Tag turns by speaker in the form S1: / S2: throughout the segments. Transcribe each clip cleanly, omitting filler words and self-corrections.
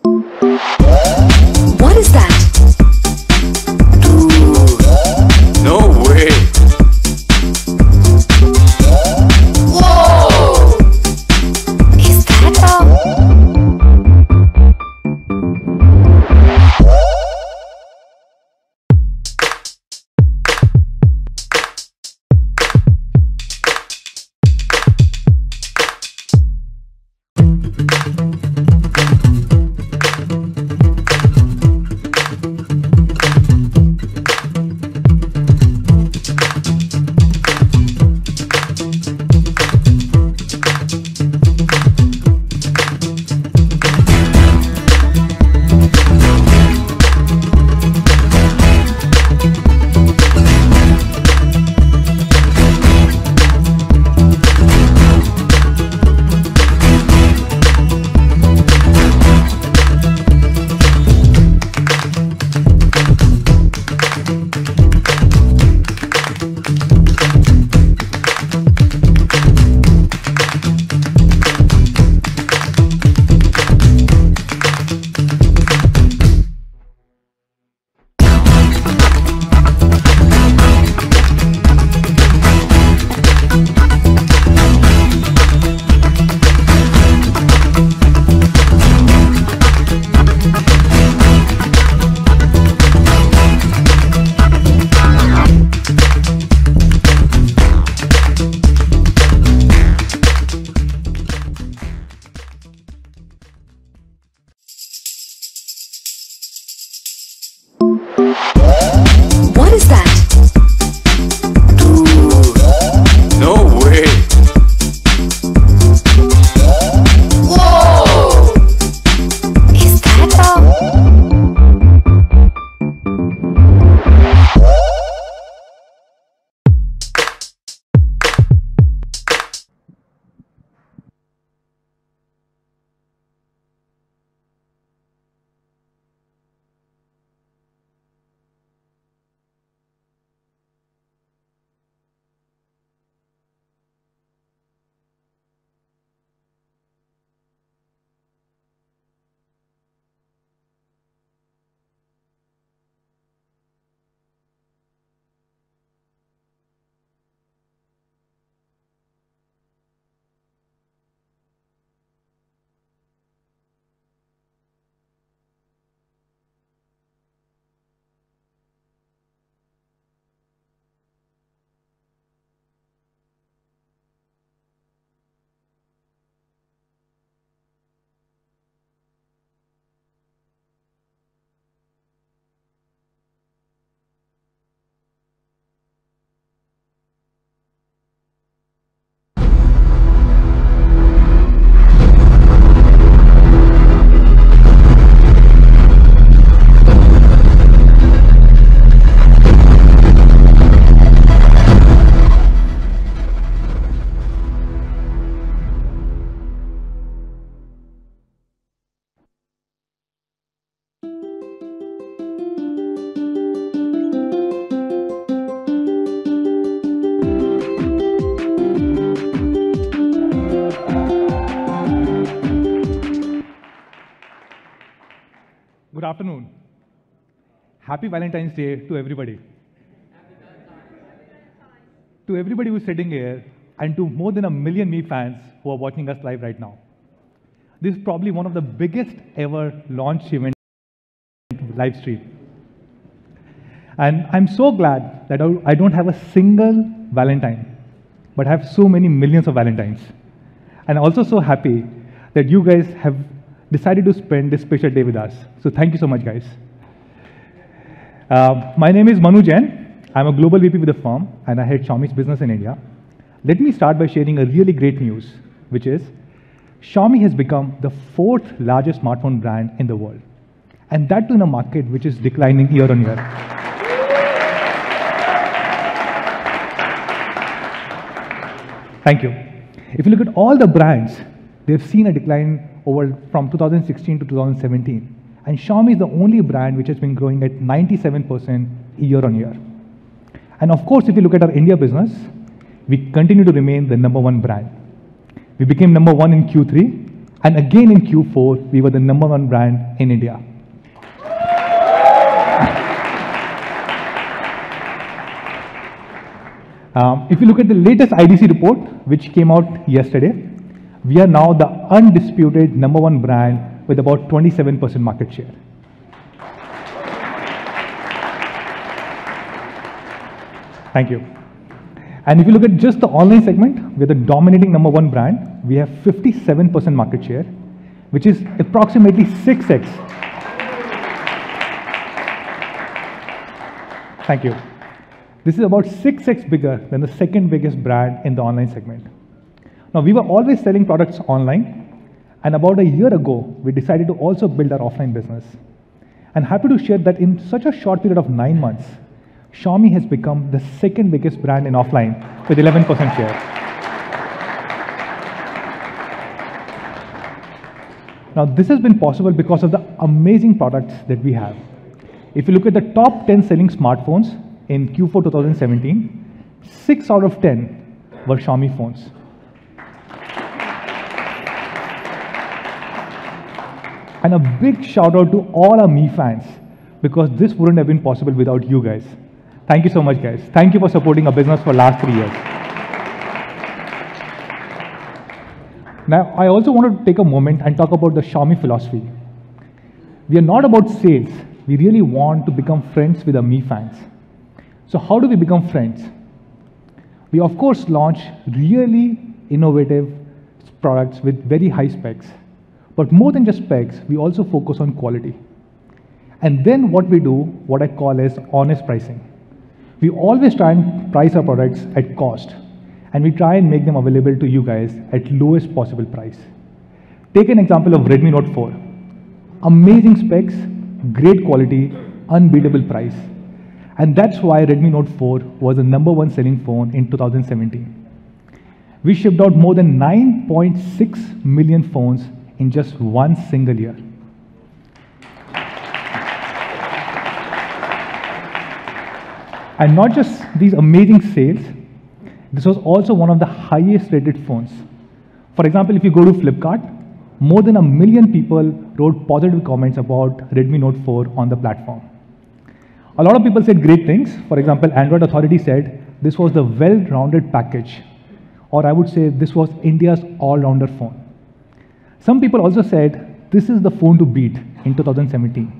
S1: What is that?
S2: Dude, no way.
S1: Whoa! Is that What is that?
S2: Dude, no way.
S1: Whoa! Is that
S3: Good afternoon. Happy Valentine's Day to everybody. To everybody who's sitting here and to more than 1 million Me fans who are watching us live right now. This is probably one of the biggest ever launch event live stream. And I'm so glad that I don't have a single Valentine, but have so many millions of Valentines. And also so happy that you guys have decided to spend this special day with us. So thank you so much, guys. My name is Manu Jain. I'm a global VP with the firm, and I head Xiaomi's business in India. Let me start by sharing a really great news, which is Xiaomi has become the 4th largest smartphone brand in the world. And that too in a market which is declining year on year. Thank you. If you look at all the brands, they've seen a decline from 2016 to 2017. And Xiaomi is the only brand which has been growing at 97% year on year. And of course, if you look at our India business, we continue to remain the #1 brand. We became #1 in Q3, And again in Q4, we were the #1 brand in India. If you look at the latest IDC report, which came out yesterday, we are now the undisputed #1 brand with about 27% market share. Thank you. And if you look at just the online segment, we're the dominating #1 brand. We have 57% market share, which is approximately 6x. Thank you. This is about 6x bigger than the second biggest brand in the online segment. Now, we were always selling products online, and about a year ago, we decided to also build our offline business. And happy to share that in such a short period of 9 months, Xiaomi has become the second biggest brand in offline with 11% share. Now, this has been possible because of the amazing products that we have. If you look at the top 10 selling smartphones in Q4 2017, 6 out of 10 were Xiaomi phones. And a big shout out to all our Mi fans, because this wouldn't have been possible without you guys. Thank you so much, guys. Thank you for supporting our business for the last 3 years. Now, I also want to take a moment and talk about the Xiaomi philosophy. We are not about sales. We really want to become friends with our Mi fans. So how do we become friends? We, of course, launch really innovative products with very high specs. But more than just specs, we also focus on quality. And then what we do, what I call as honest pricing. We always try and price our products at cost, and we try and make them available to you guys at lowest possible price. Take an example of Redmi Note 4. Amazing specs, great quality, unbeatable price. And that's why Redmi Note 4 was the #1 selling phone in 2017. We shipped out more than 9.6 million phones in just one single year. And not just these amazing sales, this was also one of the highest rated phones. For example, if you go to Flipkart, more than 1 million people wrote positive comments about Redmi Note 4 on the platform. A lot of people said great things. For example, Android Authority said this was the well-rounded package, or I would say this was India's all-rounder phone. Some people also said this is the phone to beat in 2017.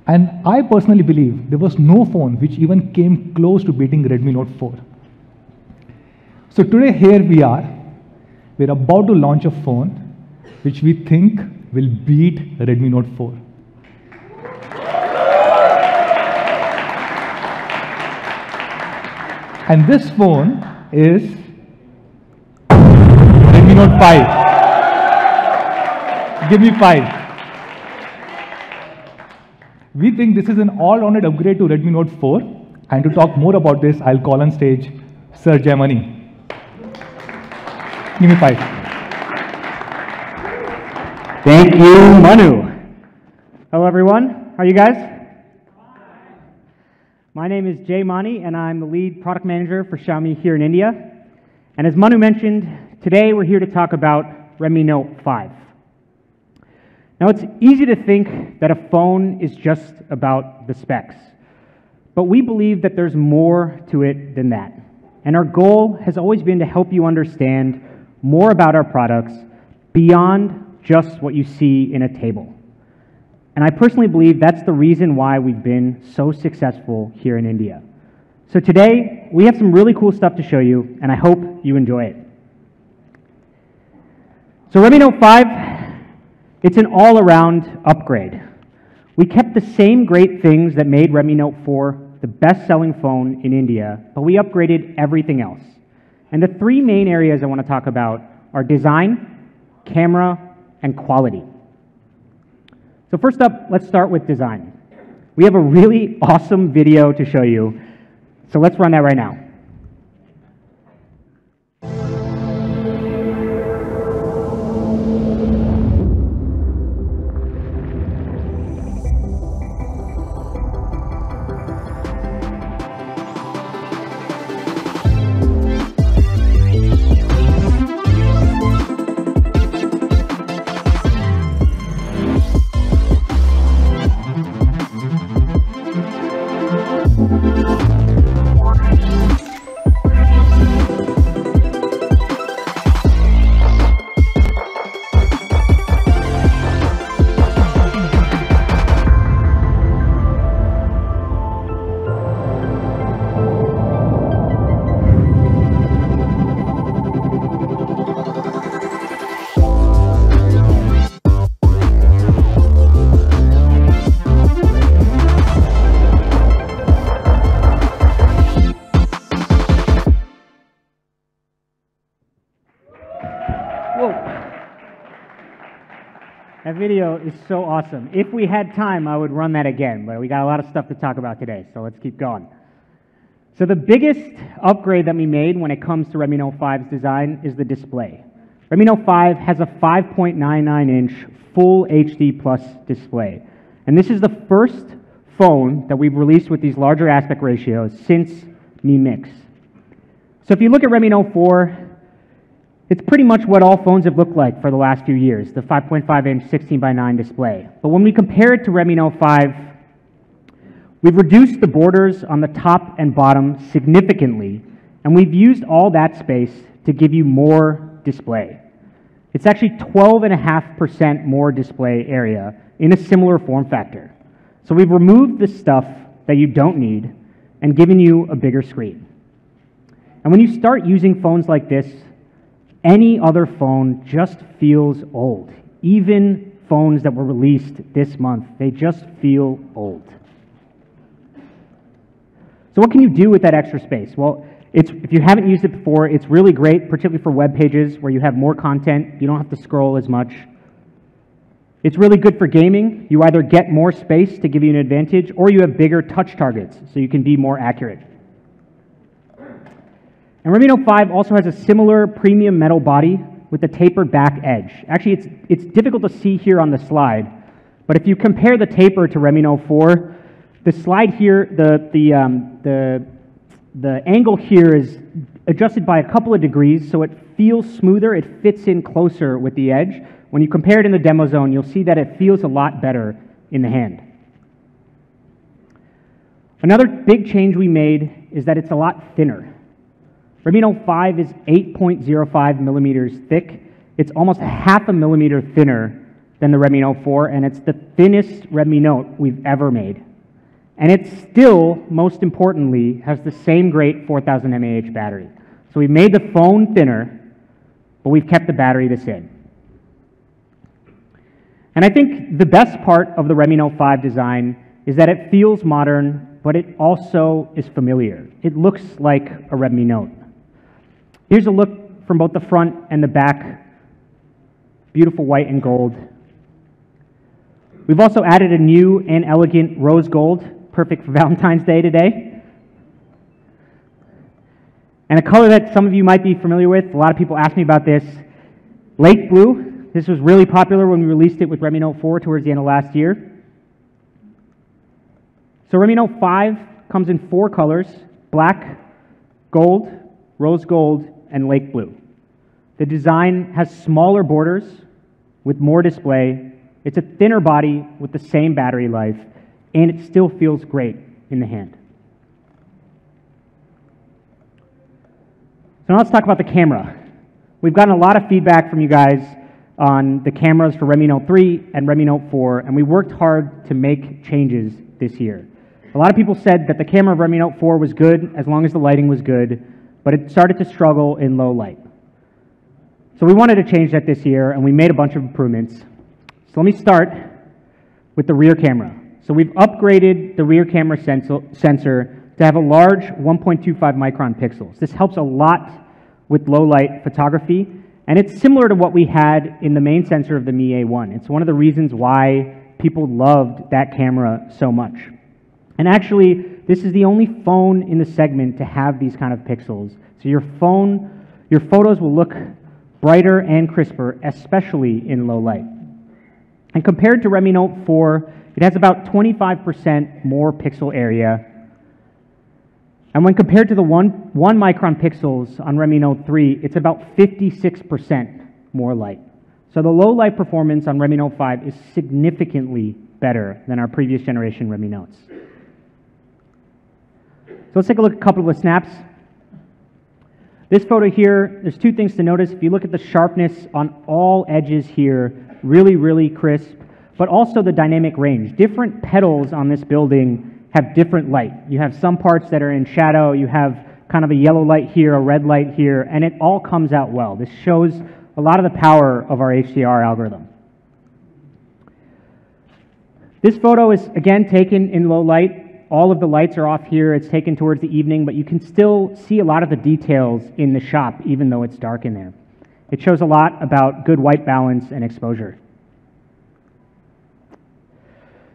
S3: And I personally believe there was no phone which even came close to beating Redmi Note 4. So today here we are. We're about to launch a phone which we think will beat Redmi Note 4. And this phone is Redmi Note 5. Give me 5. We think this is an all-rounded upgrade to Redmi Note 4. And to talk more about this, I'll call on stage Sir Jaimani. Give me 5.
S4: Thank you, Manu. Hello, everyone. How are you guys? My name is Jay Mani, and I'm the lead product manager for Xiaomi here in India. And as Manu mentioned, today we're here to talk about Redmi Note 5. Now, it's easy to think that a phone is just about the specs, but we believe that there's more to it than that. And our goal has always been to help you understand more about our products beyond just what you see in a table. And I personally believe that's the reason why we've been so successful here in India. So today, we have some really cool stuff to show you, and I hope you enjoy it. So Redmi Note 5, it's an all-around upgrade. We kept the same great things that made Redmi Note 4 the best-selling phone in India, but we upgraded everything else. And the 3 main areas I want to talk about are design, camera, and quality. So first up, let's start with design. We have a really awesome video to show you, so let's run that right now. That video is so awesome. If we had time, I would run that again, but we got a lot of stuff to talk about today, so let's keep going. So the biggest upgrade that we made when it comes to Redmi Note 5's design is the display. Redmi Note 5 has a 5.99-inch full HD plus display. And this is the first phone that we've released with these larger aspect ratios since Mi Mix. So if you look at Redmi Note 4, it's pretty much what all phones have looked like for the last few years, the 5.5-inch 16:9 display. But when we compare it to Redmi Note 5, we've reduced the borders on the top and bottom significantly, and we've used all that space to give you more display. It's actually 12.5% more display area in a similar form factor. So we've removed the stuff that you don't need and given you a bigger screen. And when you start using phones like this, any other phone just feels old. Even phones that were released this month, they just feel old. So what can you do with that extra space? Well, if you haven't used it before, it's really great, particularly for web pages where you have more content. You don't have to scroll as much. It's really good for gaming. You either get more space to give you an advantage, or you have bigger touch targets, so you can be more accurate. And Redmi Note 5 also has a similar premium metal body with a tapered back edge. Actually, it's difficult to see here on the slide, but if you compare the taper to Redmi Note 4, the slide here, the angle here is adjusted by a couple of degrees, so it feels smoother, it fits in closer with the edge. When you compare it in the demo zone, you'll see that it feels a lot better in the hand. Another big change we made is that it's a lot thinner. Redmi Note 5 is 8.05 millimeters thick. It's almost half a millimeter thinner than the Redmi Note 4, and it's the thinnest Redmi Note we've ever made. And it still, most importantly, has the same great 4000 mAh battery. So we've made the phone thinner, but we've kept the battery the same. And I think the best part of the Redmi Note 5 design is that it feels modern, but it also is familiar. It looks like a Redmi Note. Here's a look from both the front and the back. Beautiful white and gold. We've also added a new and elegant rose gold, perfect for Valentine's Day today. And a color that some of you might be familiar with, a lot of people ask me about this, Lake Blue. This was really popular when we released it with Redmi Note 4 towards the end of last year. So Redmi Note 5 comes in 4 colors: black, gold, rose gold, and lake blue. The design has smaller borders with more display. It's a thinner body with the same battery life, and it still feels great in the hand. So now let's talk about the camera. We've gotten a lot of feedback from you guys on the cameras for Redmi Note 3 and Redmi Note 4, and we worked hard to make changes this year. A lot of people said that the camera of Redmi Note 4 was good as long as the lighting was good, but it started to struggle in low light. So we wanted to change that this year, and we made a bunch of improvements. So let me start with the rear camera. So we've upgraded the rear camera sensor to have a large 1.25 micron pixels. This helps a lot with low light photography, and it's similar to what we had in the main sensor of the Mi A1. It's one of the reasons why people loved that camera so much. And actually, this is the only phone in the segment to have these kind of pixels. So your photos will look brighter and crisper, especially in low light. And compared to Redmi Note 4, it has about 25% more pixel area. And when compared to the 1 micron pixels on Redmi Note 3, it's about 56% more light. So the low light performance on Redmi Note 5 is significantly better than our previous generation Redmi Notes. So let's take a look at a couple of the snaps. This photo here, there's 2 things to notice. If you look at the sharpness on all edges here, really, really crisp, but also the dynamic range. Different petals on this building have different light. You have some parts that are in shadow, you have kind of a yellow light here, a red light here, and it all comes out well. This shows a lot of the power of our HDR algorithm. This photo is, again, taken in low light. All of the lights are off here. It's taken towards the evening, but you can still see a lot of the details in the shop, even though it's dark in there. It shows a lot about good white balance and exposure.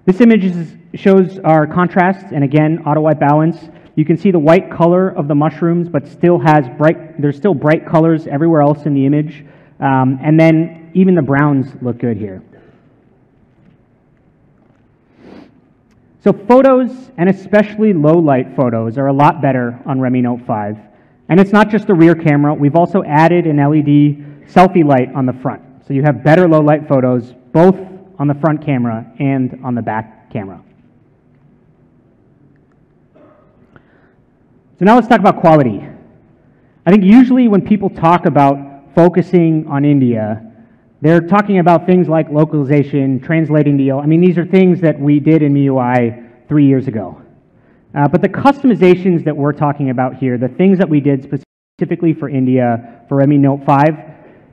S4: This image shows our contrast and again, auto white balance. You can see the white color of the mushrooms, but there's still bright colors everywhere else in the image. And then even the browns look good here. So photos, and especially low light photos, are a lot better on Redmi Note 5. And it's not just the rear camera, we've also added an LED selfie light on the front. So you have better low light photos, both on the front camera and on the back camera. So now let's talk about quality. I think usually when people talk about focusing on India, they're talking about things like localization, translating the I mean, these are things that we did in MIUI 3 years ago. But the customizations that we're talking about here, the things that we did specifically for India, for Redmi Note 5,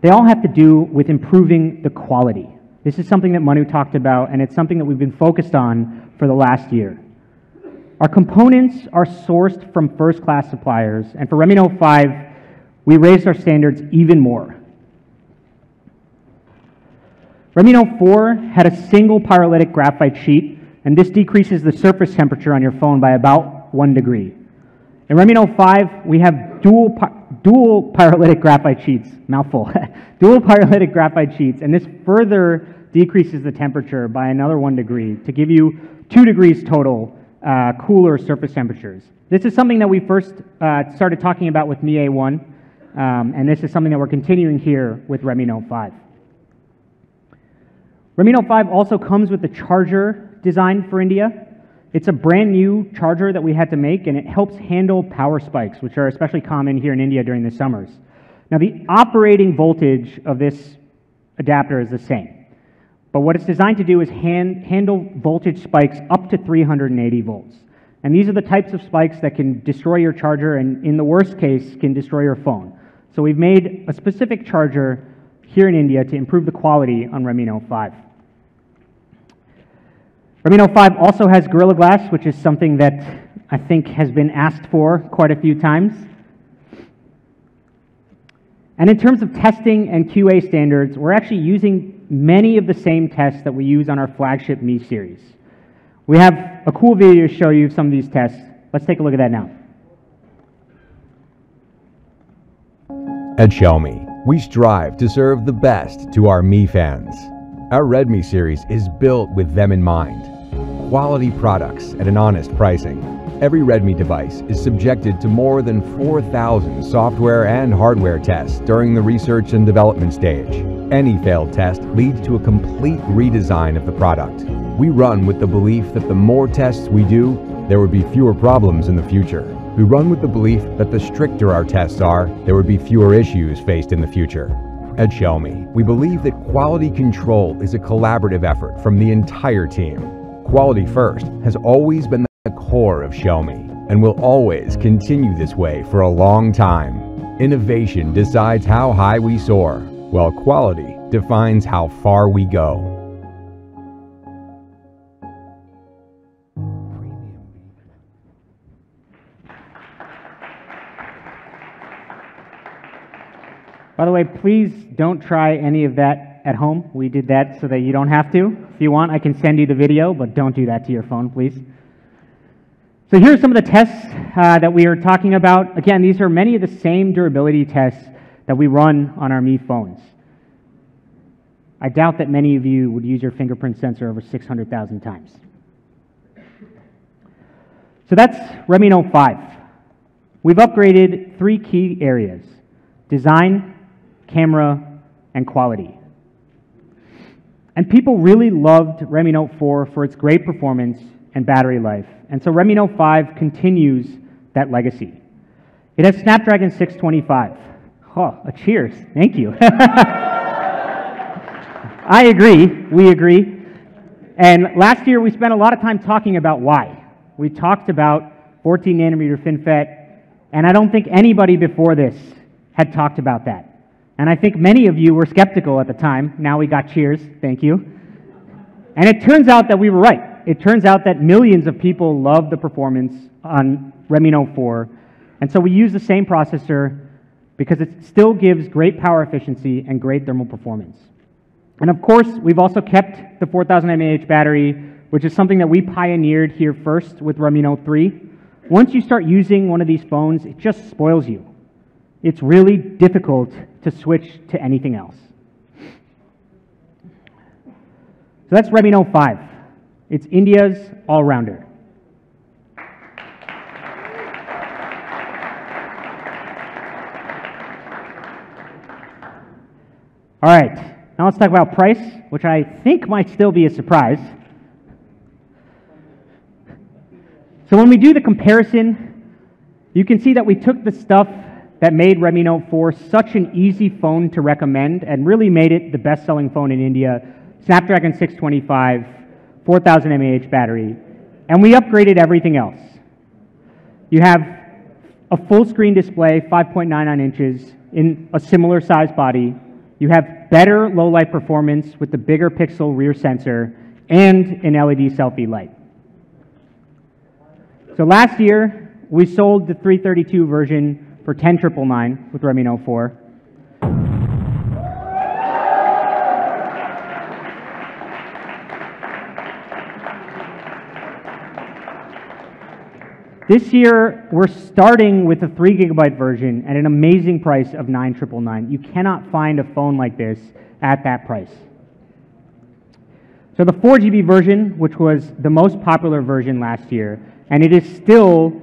S4: they all have to do with improving the quality. This is something that Manu talked about, and it's something that we've been focused on for the last year. Our components are sourced from first-class suppliers, and for Redmi Note 5, we raised our standards even more. Redmi Note 4 had a single pyrolytic graphite sheet, and this decreases the surface temperature on your phone by about 1 degree. In Redmi Note 5, we have dual pyrolytic graphite sheets, mouthful, dual pyrolytic graphite sheets, and this further decreases the temperature by another 1 degree to give you 2 degrees total cooler surface temperatures. This is something that we first started talking about with Mi A1, and this is something that we're continuing here with Redmi Note 5. Redmi Note 5 also comes with the charger designed for India. It's a brand new charger that we had to make, and it helps handle power spikes, which are especially common here in India during the summers. Now, the operating voltage of this adapter is the same, but what it's designed to do is handle voltage spikes up to 380 volts. And these are the types of spikes that can destroy your charger and, in the worst case, can destroy your phone. So we've made a specific charger here in India to improve the quality on Redmi Note 5. Redmi Note 5 also has Gorilla Glass, which is something that I think has been asked for quite a few times. And in terms of testing and QA standards, we're actually using many of the same tests that we use on our flagship Mi series. We have a cool video to show you some of these tests. Let's take a look at that now.
S5: At Xiaomi, we strive to serve the best to our Mi fans. Our Redmi series is built with them in mind. Quality products at an honest pricing. Every Redmi device is subjected to more than 4,000 software and hardware tests during the research and development stage. Any failed test leads to a complete redesign of the product. We run with the belief that the more tests we do, there would be fewer problems in the future. We run with the belief that the stricter our tests are, there would be fewer issues faced in the future. At Xiaomi, we believe that quality control is a collaborative effort from the entire team. Quality first has always been the core of Xiaomi and will always continue this way for a long time. Innovation decides how high we soar, while quality defines how far we go.
S4: By the way, please don't try any of that at home. We did that so that you don't have to. If you want, I can send you the video, but don't do that to your phone, please. So here are some of the tests that we are talking about. Again, these are many of the same durability tests that we run on our Mi phones. I doubt that many of you would use your fingerprint sensor over 600,000 times. So that's Redmi Note 5. We've upgraded 3 key areas: design, camera, and quality. And people really loved Redmi Note 4 for its great performance and battery life. And so Redmi Note 5 continues that legacy. It has Snapdragon 625. Oh, a cheers. Thank you. I agree. We agree. And last year we spent a lot of time talking about why. We talked about 14 nanometer FinFET, and I don't think anybody before this had talked about that. And I think many of you were skeptical at the time. Now we got cheers. Thank you. And it turns out that we were right. It turns out that millions of people love the performance on Redmi Note 4. And so we use the same processor because it still gives great power efficiency and great thermal performance. And of course, we've also kept the 4,000 mAh battery, which is something that we pioneered here first with Redmi Note 3. Once you start using one of these phones, it just spoils you. It's really difficult to switch to anything else. So that's Redmi Note 5. It's India's all-rounder. All right, now let's talk about price, which I think might still be a surprise. So when we do the comparison, you can see that we took the stuff that made Redmi Note 4 such an easy phone to recommend and really made it the best-selling phone in India. Snapdragon 625, 4,000 mAh battery, and we upgraded everything else. You have a full-screen display, 5.99 inches, in a similar size body. You have better low-light performance with the bigger pixel rear sensor and an LED selfie light. So last year, we sold the 332 version for $10,999 with Redmi Note 4. This year, we're starting with a 3 GB version at an amazing price of $9,999. You cannot find a phone like this at that price. So the 4 GB version, which was the most popular version last year, and it is still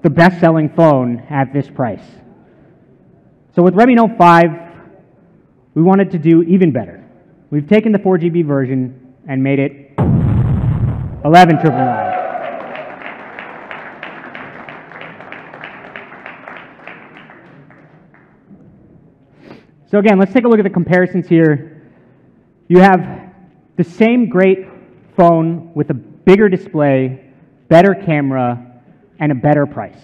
S4: the best-selling phone at this price. So with Redmi Note 5, we wanted to do even better. We've taken the 4 GB version and made it $11,999. So again, let's take a look at the comparisons here. You have the same great phone with a bigger display, better camera, and a better price.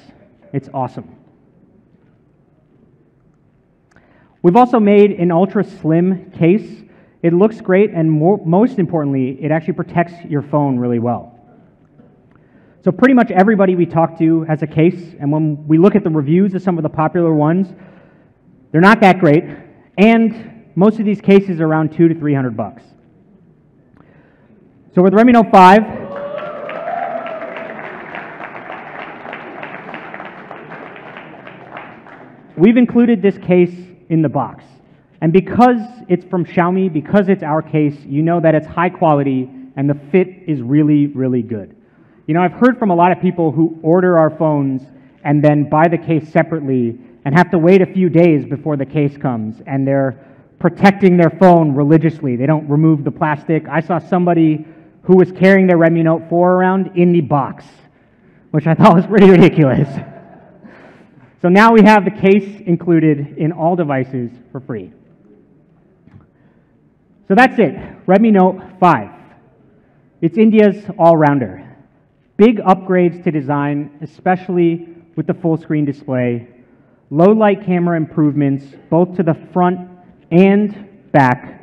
S4: It's awesome. We've also made an ultra slim case. It looks great, and most importantly, it actually protects your phone really well. So pretty much everybody we talk to has a case, and when we look at the reviews of some of the popular ones, they're not that great. And most of these cases are around $200 to $300. So with Redmi Note 5, we've included this case in the box. And because it's from Xiaomi, because it's our case, you know that it's high quality and the fit is really, really good. You know, I've heard from a lot of people who order our phones and then buy the case separately and have to wait a few days before the case comes, and they're protecting their phone religiously. They don't remove the plastic. I saw somebody who was carrying their Redmi Note 4 around in the box, which I thought was pretty ridiculous. So now we have the case included in all devices for free. So that's it, Redmi Note 5. It's India's all-rounder. Big upgrades to design, especially with the full-screen display. Low light camera improvements, both to the front and back,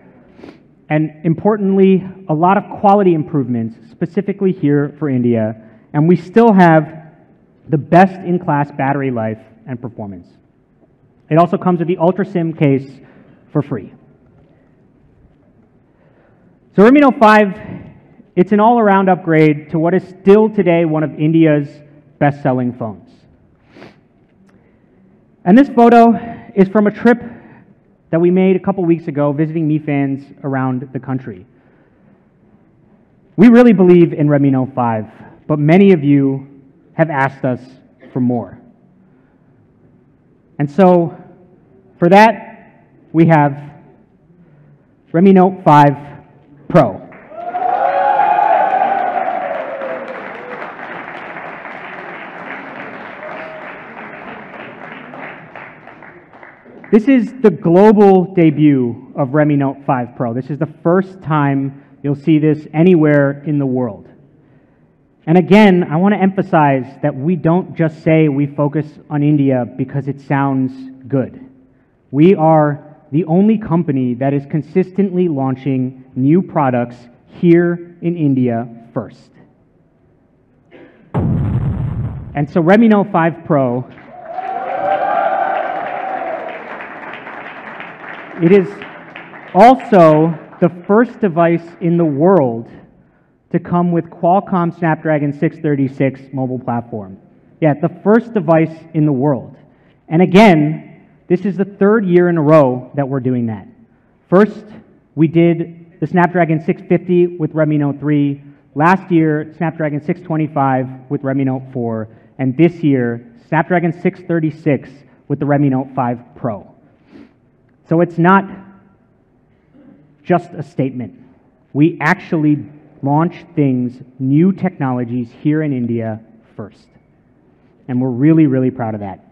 S4: and importantly, a lot of quality improvements, specifically here for India, and we still have the best-in-class battery life and performance. It also comes with the Ultra SIM case for free. So Redmi Note 5, it's an all-around upgrade to what is still today one of India's best-selling phones. And this photo is from a trip that we made a couple weeks ago visiting Mi fans around the country. We really believe in Redmi Note 5, but many of you have asked us for more. And so, for that, we have Redmi Note 5 Pro. This is the global debut of Redmi Note 5 Pro. This is the first time you'll see this anywhere in the world. And again, I want to emphasize that we don't just say we focus on India because it sounds good. We are the only company that is consistently launching new products here in India first. And so Redmi Note 5 Pro, it is also the first device in the world to come with Qualcomm Snapdragon 636 mobile platform. Yeah, the first device in the world. And again, this is the third year in a row that we're doing that. First, we did the Snapdragon 650 with Redmi Note 3. Last year, Snapdragon 625 with Redmi Note 4. And this year, Snapdragon 636 with the Redmi Note 5 Pro. So it's not just a statement. We actually launch things, new technologies here in India first. And we're really, really proud of that.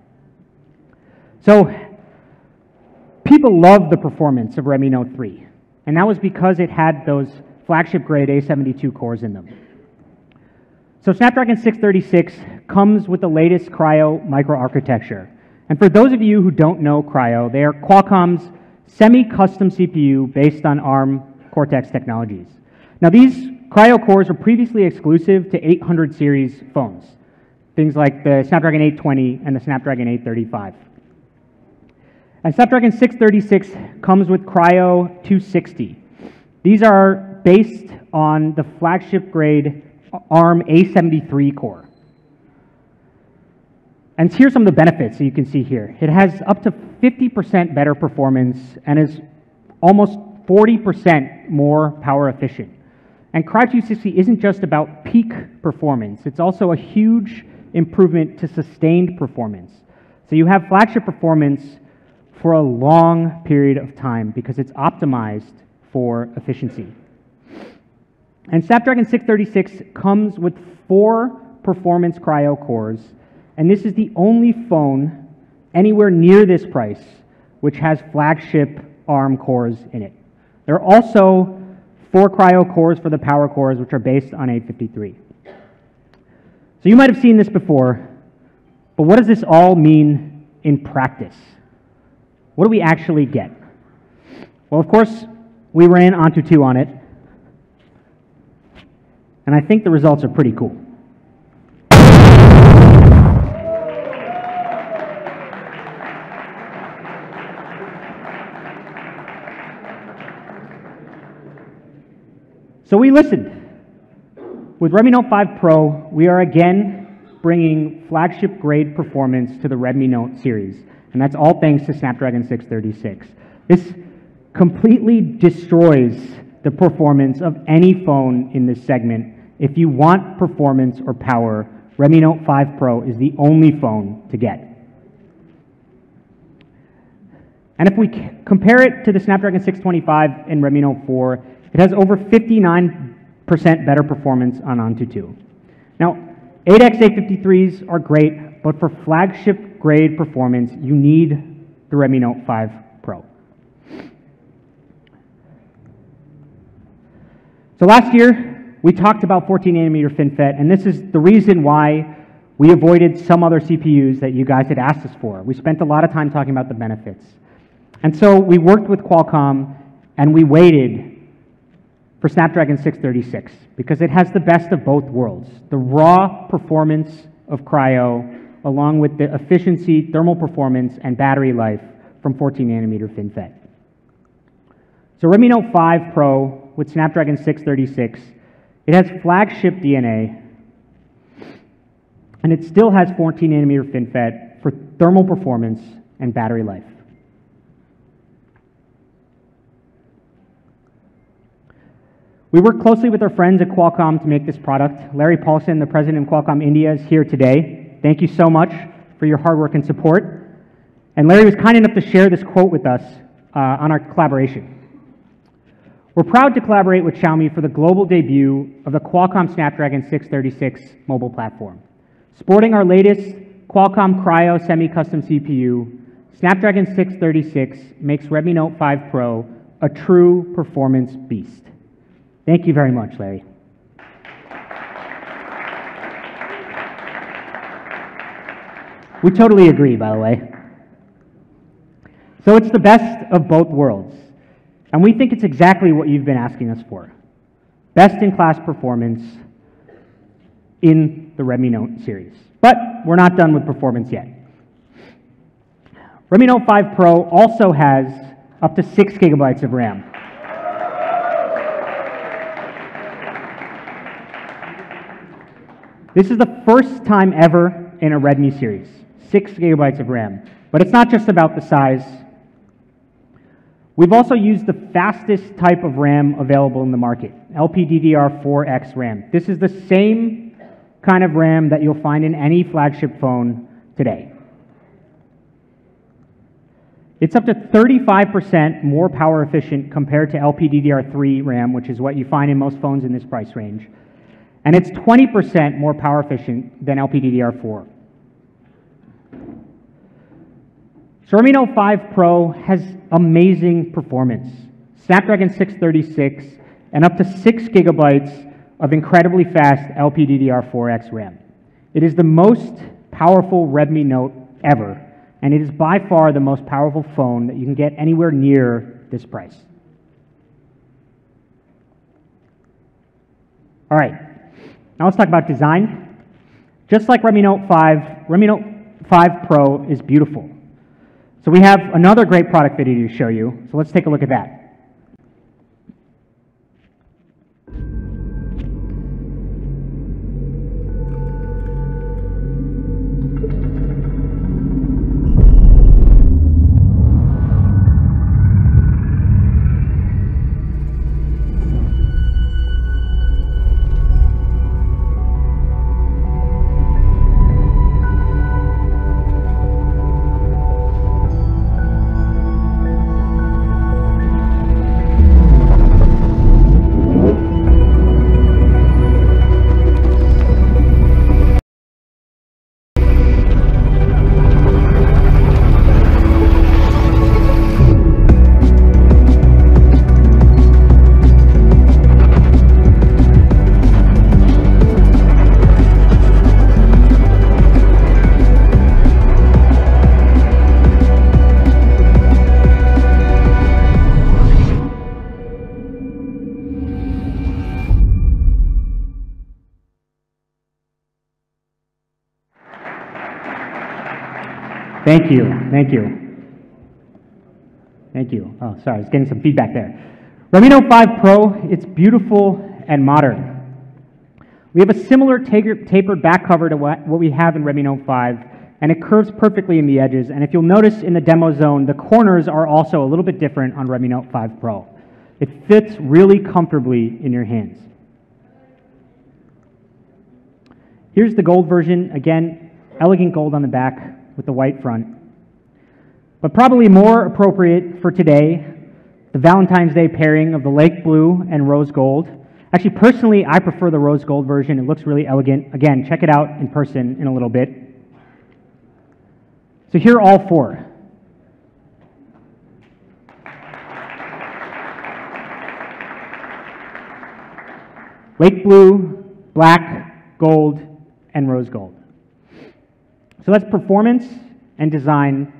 S4: So people love the performance of Redmi Note 3. And that was because it had those flagship grade A72 cores in them. So Snapdragon 636 comes with the latest Cryo microarchitecture. And for those of you who don't know Cryo, they are Qualcomm's semi-custom CPU based on ARM Cortex technologies. Now these Cryo cores were previously exclusive to 800 series phones, things like the Snapdragon 820 and the Snapdragon 835. And Snapdragon 636 comes with Cryo 260. These are based on the flagship grade ARM A73 core. And here's some of the benefits that you can see here. It has up to 50% better performance and is almost 40% more power efficient. And Cryo 260 isn't just about peak performance, it's also a huge improvement to sustained performance. So you have flagship performance for a long period of time because it's optimized for efficiency. And Snapdragon 636 comes with 4 performance Cryo cores, and this is the only phone anywhere near this price which has flagship ARM cores in it. There are also 4 Cryo cores for the power cores, which are based on 853. So you might have seen this before, but what does this all mean in practice? What do we actually get? Well, of course, we ran Antutu on it, and I think the results are pretty cool. So we listened. With Redmi Note 5 Pro, we are again bringing flagship grade performance to the Redmi Note series, and that's all thanks to Snapdragon 636. This completely destroys the performance of any phone in this segment. If you want performance or power, Redmi Note 5 Pro is the only phone to get. And if we compare it to the Snapdragon 625 and Redmi Note 4, it has over 59% better performance on Antutu. Now, 8X 853s are great, but for flagship grade performance, you need the Redmi Note 5 Pro. So last year, we talked about 14nm FinFET, and this is the reason why we avoided some other CPUs that you guys had asked us for. We spent a lot of time talking about the benefits. And so we worked with Qualcomm, and we waited for Snapdragon 636 because it has the best of both worlds. The raw performance of Cryo, along with the efficiency, thermal performance, and battery life from 14nm FinFET. So Redmi Note 5 Pro with Snapdragon 636, it has flagship DNA, and it still has 14nm FinFET for thermal performance and battery life. We worked closely with our friends at Qualcomm to make this product. Larry Paulson, the president of Qualcomm India, is here today. Thank you so much for your hard work and support. And Larry was kind enough to share this quote with us on our collaboration. We're proud to collaborate with Xiaomi for the global debut of the Qualcomm Snapdragon 636 mobile platform. Sporting our latest Qualcomm Cryo semi-custom CPU, Snapdragon 636 makes Redmi Note 5 Pro a true performance beast. Thank you very much, Larry. We totally agree, by the way. So it's the best of both worlds. And we think it's exactly what you've been asking us for. Best-in-class performance in the Redmi Note series. But we're not done with performance yet. Redmi Note 5 Pro also has up to 6 GB of RAM. This is the first time ever in a Redmi series, 6 gigabytes of RAM. But it's not just about the size. We've also used the fastest type of RAM available in the market, LPDDR4X RAM. This is the same kind of RAM that you'll find in any flagship phone today. It's up to 35% more power efficient compared to LPDDR3 RAM, which is what you find in most phones in this price range. And it's 20% more power efficient than LPDDR4. So Redmi Note 5 Pro has amazing performance. Snapdragon 636 and up to 6 gigabytes of incredibly fast LPDDR4X RAM. It is the most powerful Redmi Note ever, and it is by far the most powerful phone that you can get anywhere near this price. All right, now let's talk about design. Just like Redmi Note 5, Redmi Note 5 Pro is beautiful. So we have another great product video to show you, so let's take a look at that. Thank you, thank you. Thank you. Oh, sorry, I was getting some feedback there. Redmi Note 5 Pro, it's beautiful and modern. We have a similar tapered back cover to what we have in Redmi Note 5, and it curves perfectly in the edges. And if you'll notice in the demo zone, the corners are also a little bit different on Redmi Note 5 Pro. It fits really comfortably in your hands. Here's the gold version. Again, elegant gold on the back with the white front. But probably more appropriate for today, the Valentine's Day pairing of the lake blue and rose gold. Actually, personally, I prefer the rose gold version. It looks really elegant. Again, check it out in person in a little bit. So here are all four. Lake blue, black, gold, and rose gold. So that's performance and design.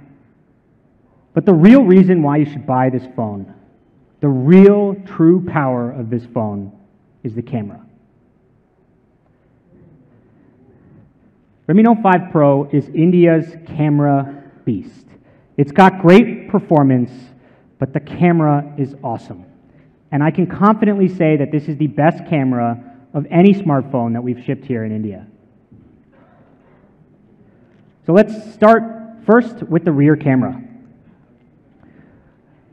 S4: But the real reason why you should buy this phone, the real true power of this phone, is the camera. Redmi Note 5 Pro is India's camera beast. It's got great performance, but the camera is awesome. And I can confidently say that this is the best camera of any smartphone that we've shipped here in India. So let's start first with the rear camera.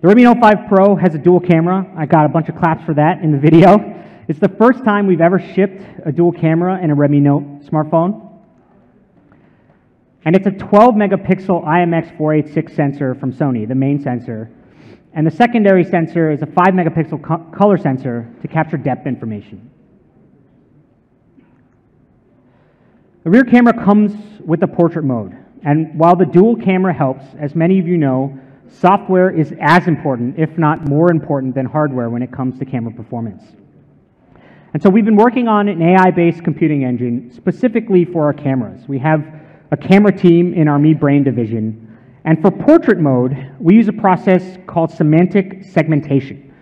S4: The Redmi Note 5 Pro has a dual camera. I got a bunch of claps for that in the video. It's the first time we've ever shipped a dual camera in a Redmi Note smartphone. And it's a 12 megapixel IMX486 sensor from Sony, the main sensor. And the secondary sensor is a 5 megapixel color sensor to capture depth information. The rear camera comes with the portrait mode. And while the dual camera helps, as many of you know, software is as important, if not more important, than hardware when it comes to camera performance. And so we've been working on an AI-based computing engine specifically for our cameras. We have a camera team in our Mi Brain division. And for portrait mode, we use a process called semantic segmentation.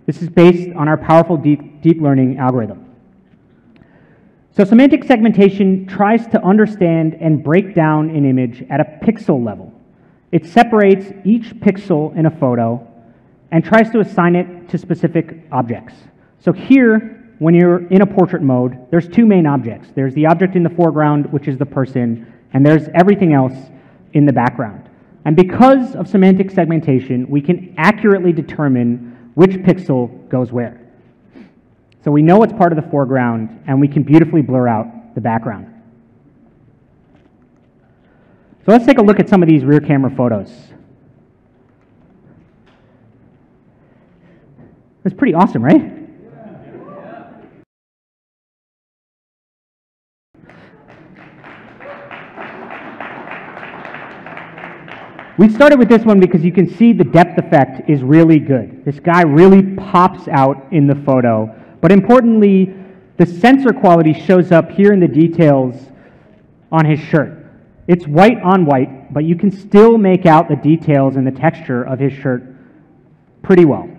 S4: This is based on our powerful deep learning algorithm. So semantic segmentation tries to understand and break down an image at a pixel level. It separates each pixel in a photo and tries to assign it to specific objects. So here, when you're in a portrait mode, there's two main objects. There's the object in the foreground, which is the person, and there's everything else in the background. And because of semantic segmentation, we can accurately determine which pixel goes where. So we know what's part of the foreground, and we can beautifully blur out the background. So let's take a look at some of these rear camera photos. That's pretty awesome, right? We started with this one because you can see the depth effect is really good. This guy really pops out in the photo. But importantly, the sensor quality shows up here in the details on his shirt. It's white on white, but you can still make out the details and the texture of his shirt pretty well.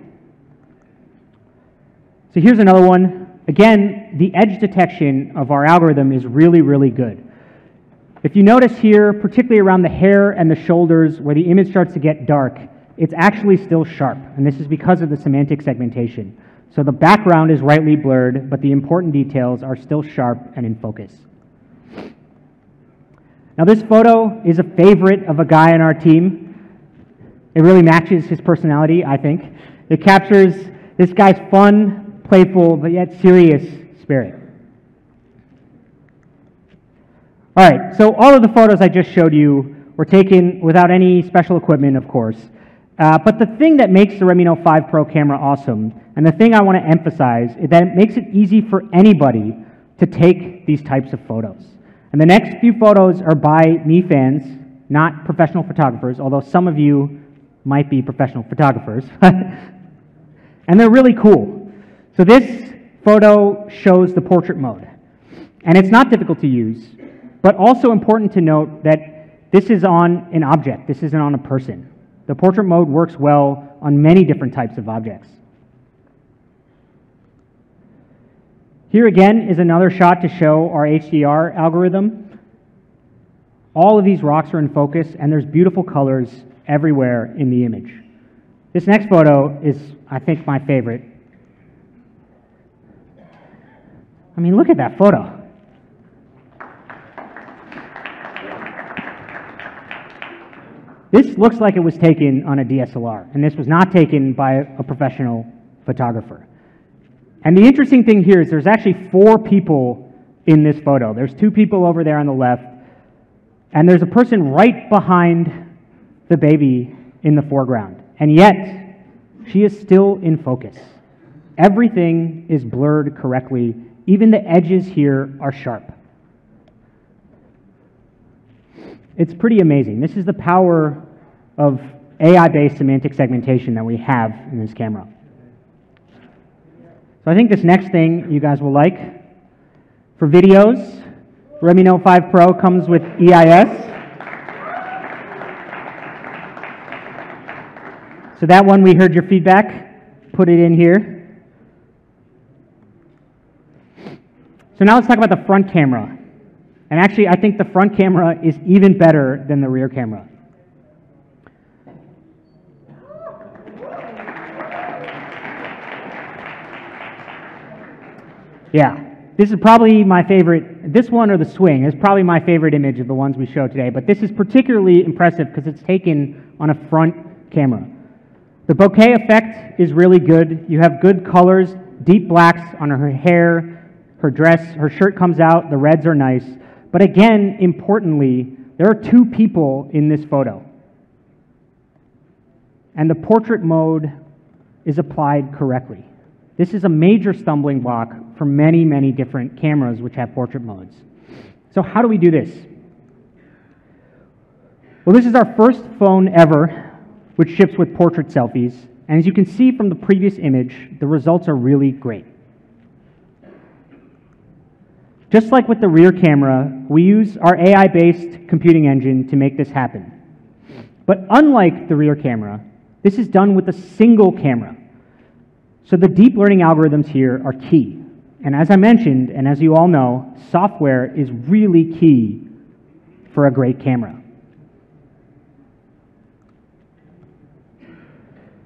S4: So here's another one. Again, the edge detection of our algorithm is really, really good. If you notice here, particularly around the hair and the shoulders where the image starts to get dark, it's actually still sharp, and this is because of the semantic segmentation. So the background is rightly blurred, but the important details are still sharp and in focus. Now this photo is a favorite of a guy on our team. It really matches his personality, I think. It captures this guy's fun, playful, but yet serious spirit. All right, so all of the photos I just showed you were taken without any special equipment, of course. But the thing that makes the Redmi Note 5 Pro camera awesome, and the thing I want to emphasize, is that it makes it easy for anybody to take these types of photos. And the next few photos are by me fans, not professional photographers, although some of you might be professional photographers. And they're really cool. So this photo shows the portrait mode. And it's not difficult to use, but also important to note that this is on an object. This isn't on a person. The portrait mode works well on many different types of objects. Here again is another shot to show our HDR algorithm. All of these rocks are in focus, and there's beautiful colors everywhere in the image. This next photo is, I think, my favorite. I mean, look at that photo. This looks like it was taken on a DSLR, and this was not taken by a professional photographer. And the interesting thing here is there's actually 4 people in this photo. There's 2 people over there on the left, and there's a person right behind the baby in the foreground. And yet, she is still in focus. Everything is blurred correctly. Even the edges here are sharp. It's pretty amazing. This is the power of AI-based semantic segmentation that we have in this camera. So I think this next thing you guys will like. For videos, Redmi Note 5 Pro comes with EIS. So that one, we heard your feedback. Put it in here. So now let's talk about the front camera. And actually, I think the front camera is even better than the rear camera. Yeah, this is probably my favorite. This one or the swing is probably my favorite image of the ones we showed today. But this is particularly impressive because it's taken on a front camera. The bokeh effect is really good. You have good colors, deep blacks on her hair, her dress, her shirt comes out, the reds are nice. But again, importantly, there are 2 people in this photo. And the portrait mode is applied correctly. This is a major stumbling block for many, many different cameras which have portrait modes. So how do we do this? Well, this is our first phone ever which ships with portrait selfies. And as you can see from the previous image, the results are really great. Just like with the rear camera, we use our AI-based computing engine to make this happen. But unlike the rear camera, this is done with a single camera. So the deep learning algorithms here are key. And as I mentioned, and as you all know, software is really key for a great camera.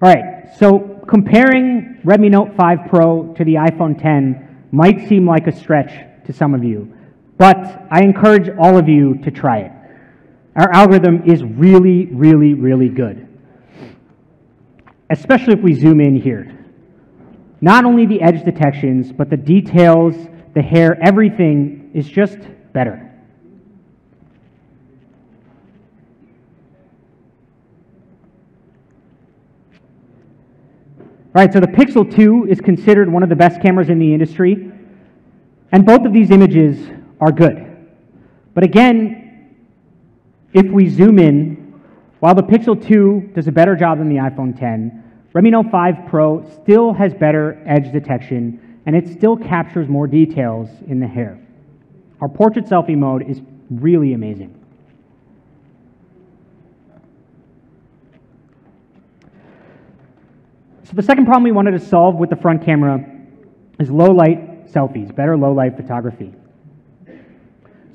S4: All right, so comparing Redmi Note 5 Pro to the iPhone X, might seem like a stretch to some of you, but I encourage all of you to try it. Our algorithm is really, really, really good, especially if we zoom in here. Not only the edge detections, but the details, the hair, everything is just better. All right, so the Pixel 2 is considered one of the best cameras in the industry, and both of these images are good. But again, if we zoom in, while the Pixel 2 does a better job than the iPhone X, Redmi Note 5 Pro still has better edge detection, and it still captures more details in the hair. Our portrait selfie mode is really amazing. So the second problem we wanted to solve with the front camera is low light selfies, better low light photography.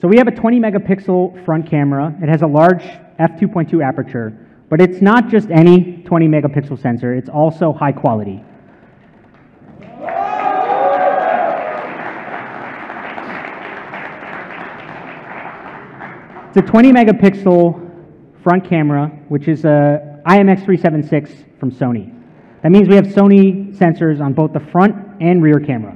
S4: So we have a 20 megapixel front camera. It has a large f2.2 aperture, but it's not just any 20 megapixel sensor, it's also high quality. It's a 20 megapixel front camera, which is a IMX376 from Sony. That means we have Sony sensors on both the front and rear camera.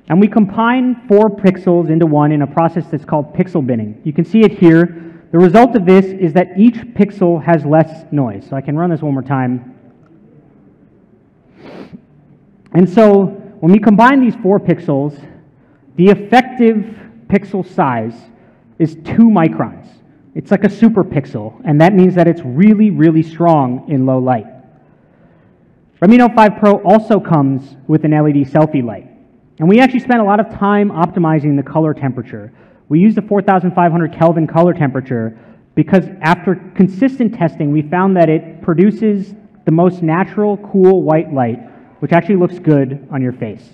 S4: And we combine 4 pixels into one in a process that's called pixel binning. You can see it here. The result of this is that each pixel has less noise. So I can run this one more time. And so when we combine these 4 pixels, the effective pixel size is 2 microns. It's like a super pixel, and that means that it's really, really strong in low light. Redmi Note 5 Pro also comes with an LED selfie light. And we actually spent a lot of time optimizing the color temperature. We used a 4,500 Kelvin color temperature because after consistent testing, we found that it produces the most natural, cool white light, which actually looks good on your face.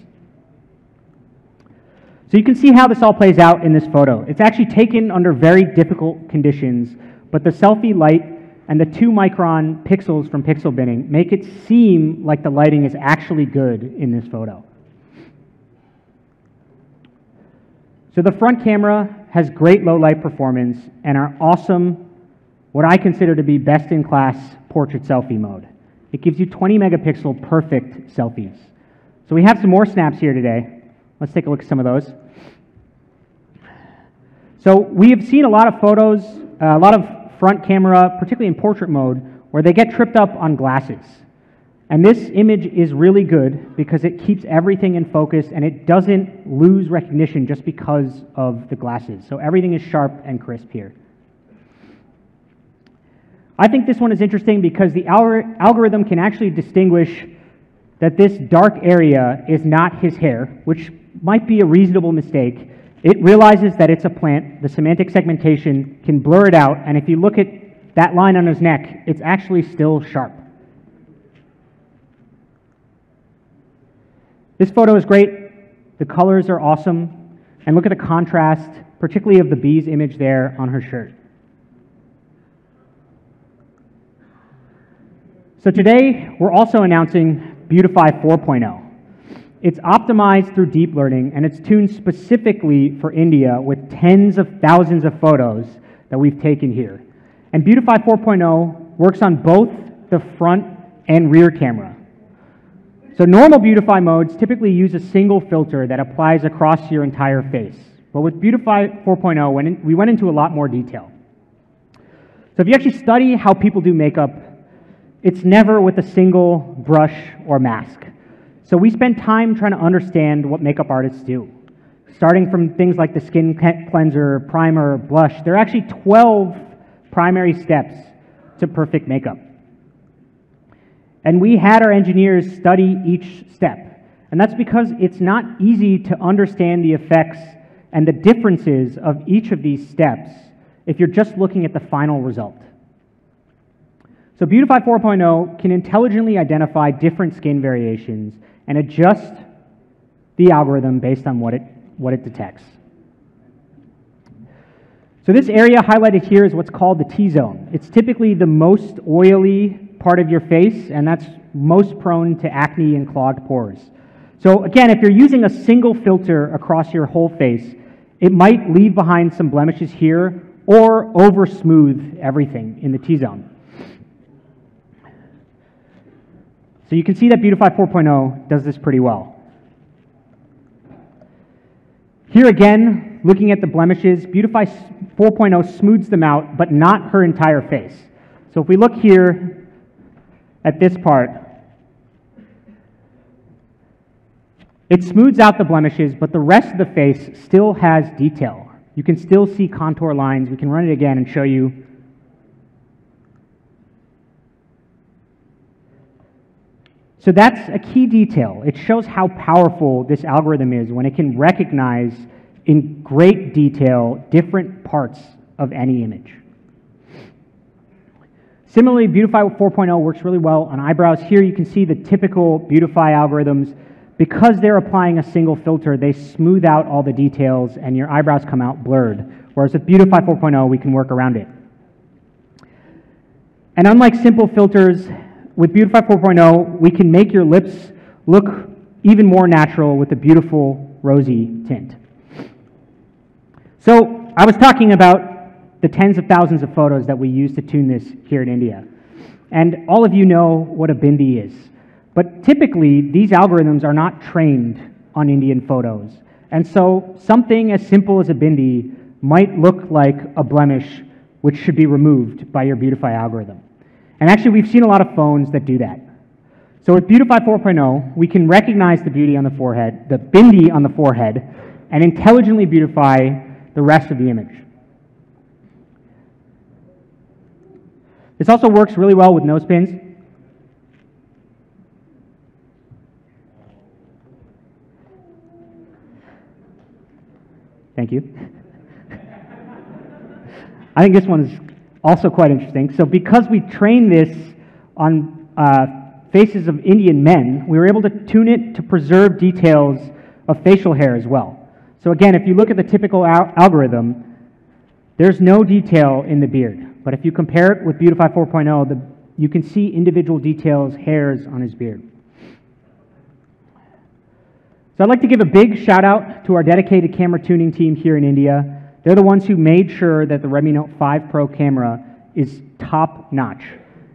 S4: So you can see how this all plays out in this photo. It's actually taken under very difficult conditions, but the selfie light and the 2 micron pixels from pixel binning make it seem like the lighting is actually good in this photo. So the front camera has great low light performance and our awesome, what I consider to be best in class portrait selfie mode. It gives you 20 megapixel perfect selfies. So we have some more snaps here today. Let's take a look at some of those. So we have seen a lot of photos, a lot of front camera, particularly in portrait mode, where they get tripped up on glasses. And this image is really good because it keeps everything in focus and it doesn't lose recognition just because of the glasses. So everything is sharp and crisp here. I think this one is interesting because the algorithm can actually distinguish that this dark area is not his hair, which might be a reasonable mistake. It realizes that it's a plant. The semantic segmentation can blur it out, and if you look at that line on his neck, it's actually still sharp. This photo is great. The colors are awesome. And look at the contrast, particularly of the bee's image there on her shirt. So today, we're also announcing Beautify 4.0. It's optimized through deep learning, and it's tuned specifically for India with tens of thousands of photos that we've taken here. And Beautify 4.0 works on both the front and rear camera. So normal Beautify modes typically use a single filter that applies across your entire face. But with Beautify 4.0, we went into a lot more detail. So if you actually study how people do makeup, it's never with a single brush or mask. So we spend time trying to understand what makeup artists do. Starting from things like the skin cleanser, primer, blush, there are actually 12 primary steps to perfect makeup. And we had our engineers study each step. And that's because it's not easy to understand the effects and the differences of each of these steps if you're just looking at the final result. So Beautify 4.0 can intelligently identify different skin variations and adjust the algorithm based on what it detects. So this area highlighted here is what's called the T-zone. It's typically the most oily part of your face, and that's most prone to acne and clogged pores. So again, if you're using a single filter across your whole face, it might leave behind some blemishes here or over smooth everything in the T-zone. So you can see that Beautify 4.0 does this pretty well. Here again, looking at the blemishes, Beautify 4.0 smooths them out, but not her entire face. So if we look here at this part, it smooths out the blemishes, but the rest of the face still has detail. You can still see contour lines. We can run it again and show you. So that's a key detail. It shows how powerful this algorithm is when it can recognize in great detail different parts of any image. Similarly, Beautify 4.0 works really well on eyebrows. Here you can see the typical Beautify algorithms. Because they're applying a single filter, they smooth out all the details and your eyebrows come out blurred. Whereas with Beautify 4.0, we can work around it. And unlike simple filters, with Beautify 4.0, we can make your lips look even more natural with a beautiful rosy tint. So I was talking about the tens of thousands of photos that we use to tune this here in India. And all of you know what a bindi is. But typically, these algorithms are not trained on Indian photos. And so something as simple as a bindi might look like a blemish which should be removed by your Beautify algorithm. And actually, we've seen a lot of phones that do that. So with Beautify 4.0, we can recognize the beauty on the forehead, the bindi on the forehead, and intelligently beautify the rest of the image. This also works really well with nose pins. Thank you. I think this one's also quite interesting. So because we trained this on faces of Indian men, we were able to tune it to preserve details of facial hair as well. So again, if you look at the typical algorithm, there's no detail in the beard. But if you compare it with Beautify 4.0, you can see individual details, hairs on his beard. So I'd like to give a big shout out to our dedicated camera tuning team here in India. They're the ones who made sure that the Redmi Note 5 Pro camera is top notch.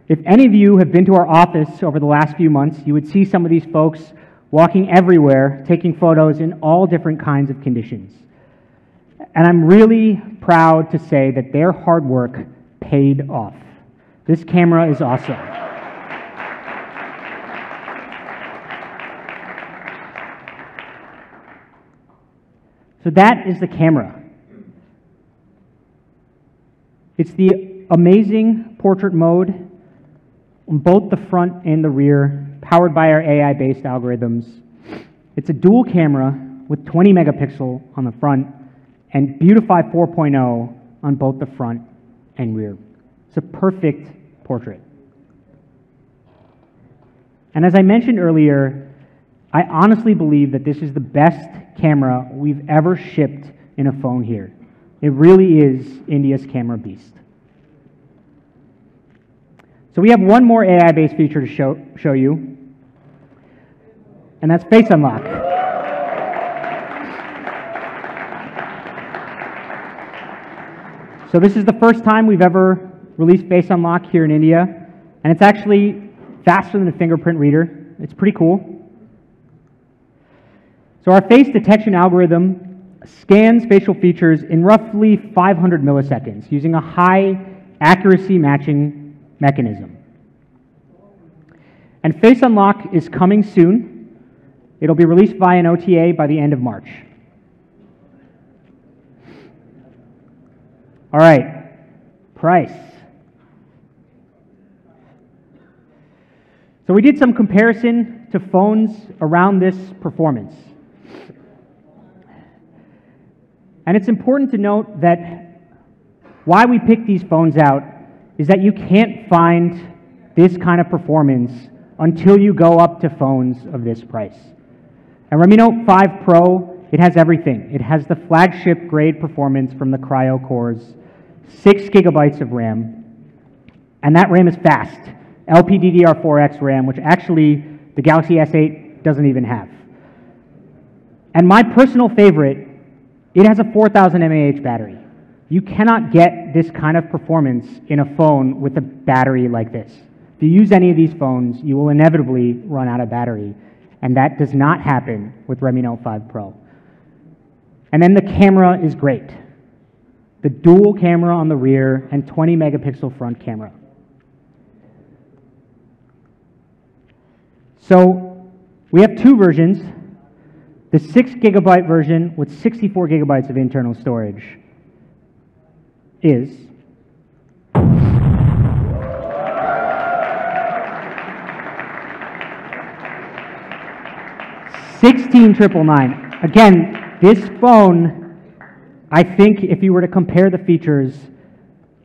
S4: If any of you have been to our office over the last few months, you would see some of these folks walking everywhere, taking photos in all different kinds of conditions. And I'm really proud to say that their hard work paid off. This camera is awesome. So that is the camera. It's the amazing portrait mode on both the front and the rear, powered by our AI-based algorithms. It's a dual camera with 20 megapixel on the front and Beautify 4.0 on both the front and rear. It's a perfect portrait. And as I mentioned earlier, I honestly believe that this is the best camera we've ever shipped in a phone here. It really is India's camera beast. So we have one more AI-based feature to show you, and that's Face Unlock. So this is the first time we've ever released Face Unlock here in India, and it's actually faster than a fingerprint reader. It's pretty cool. So our face detection algorithm scans facial features in roughly 500 milliseconds using a high accuracy matching mechanism. And Face Unlock is coming soon. It'll be released via an OTA by the end of March. All right, price. So we did some comparison to phones around this performance. And it's important to note that why we picked these phones out is that you can't find this kind of performance until you go up to phones of this price. And Redmi Note 5 Pro, it has everything. It has the flagship grade performance from the Cryo cores, 6 gigabytes of RAM, and that RAM is fast. LPDDR4X RAM, which actually the Galaxy S8 doesn't even have. And my personal favorite, it has a 4,000 mAh battery. You cannot get this kind of performance in a phone with a battery like this. If you use any of these phones, you will inevitably run out of battery, and that does not happen with Redmi Note 5 Pro. And then the camera is great. The dual camera on the rear and 20 megapixel front camera. So we have two versions. The 6 gigabyte version with 64 gigabytes of internal storage is $16,999. Again, this phone, I think if you were to compare the features,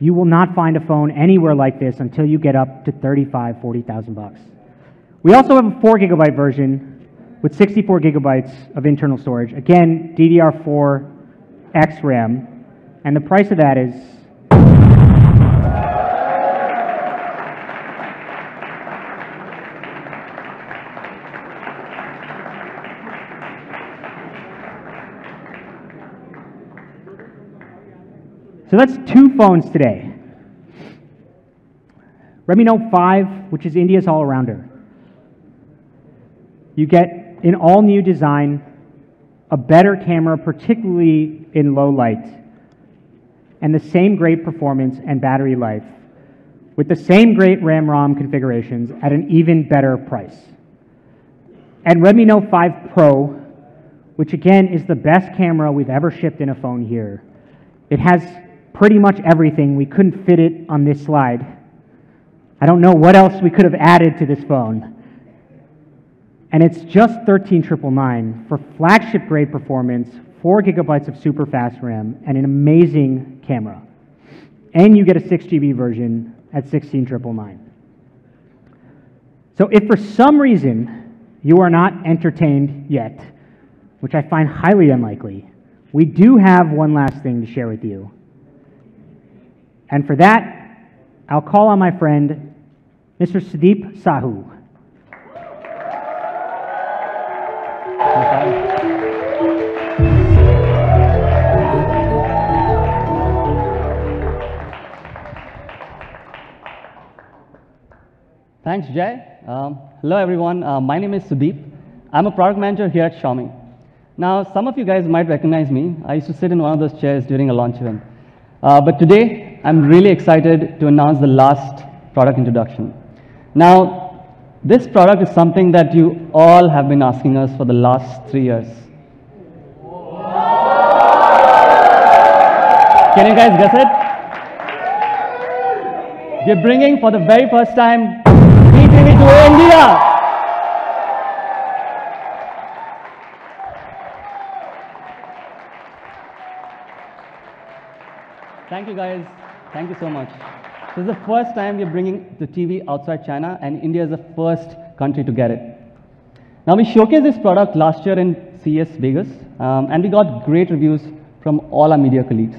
S4: you will not find a phone anywhere like this until you get up to $35,000, $40,000. We also have a 4 gigabyte version with 64 gigabytes of internal storage. Again, DDR4 X RAM, and the price of that is so that's two phones today. Redmi Note 5, which is India's all-arounder. You get an all-new design, a better camera, particularly in low light, and the same great performance and battery life, with the same great RAM-ROM configurations at an even better price. And Redmi Note 5 Pro, which again is the best camera we've ever shipped in a phone here. It has pretty much everything. We couldn't fit it on this slide. I don't know what else we could have added to this phone. And it's just $13,999 for flagship grade performance, 4 gigabytes of super fast RAM, and an amazing camera. And you get a 6 GB version at $16,999. So if for some reason you are not entertained yet, which I find highly unlikely, we do have one last thing to share with you. And for that, I'll call on my friend, Mr. Sudeep Sahu.
S6: Thanks, Jay. Hello, everyone. My name is Sudeep. I'm a product manager here at Xiaomi. Now, some of you guys might recognize me. I used to sit in one of those chairs during a launch event. But today, I'm really excited to announce the last product introduction. Now, this product is something that you all have been asking us for the last 3 years. Can you guys guess it? We're bringing for the very first time TV to India. Thank you guys. Thank you so much. This is the first time we're bringing the TV outside China, and India is the first country to get it. Now, we showcased this product last year in CES Vegas, and we got great reviews from all our media colleagues.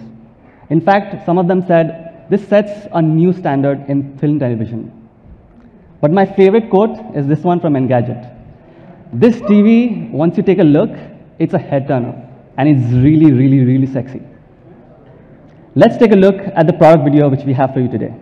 S6: In fact, some of them said, this sets a new standard in film television. But my favorite quote is this one from Engadget. This TV, once you take a look, it's a head turner, and it's really, really, really sexy. Let's take a look at the product video which we have for you today.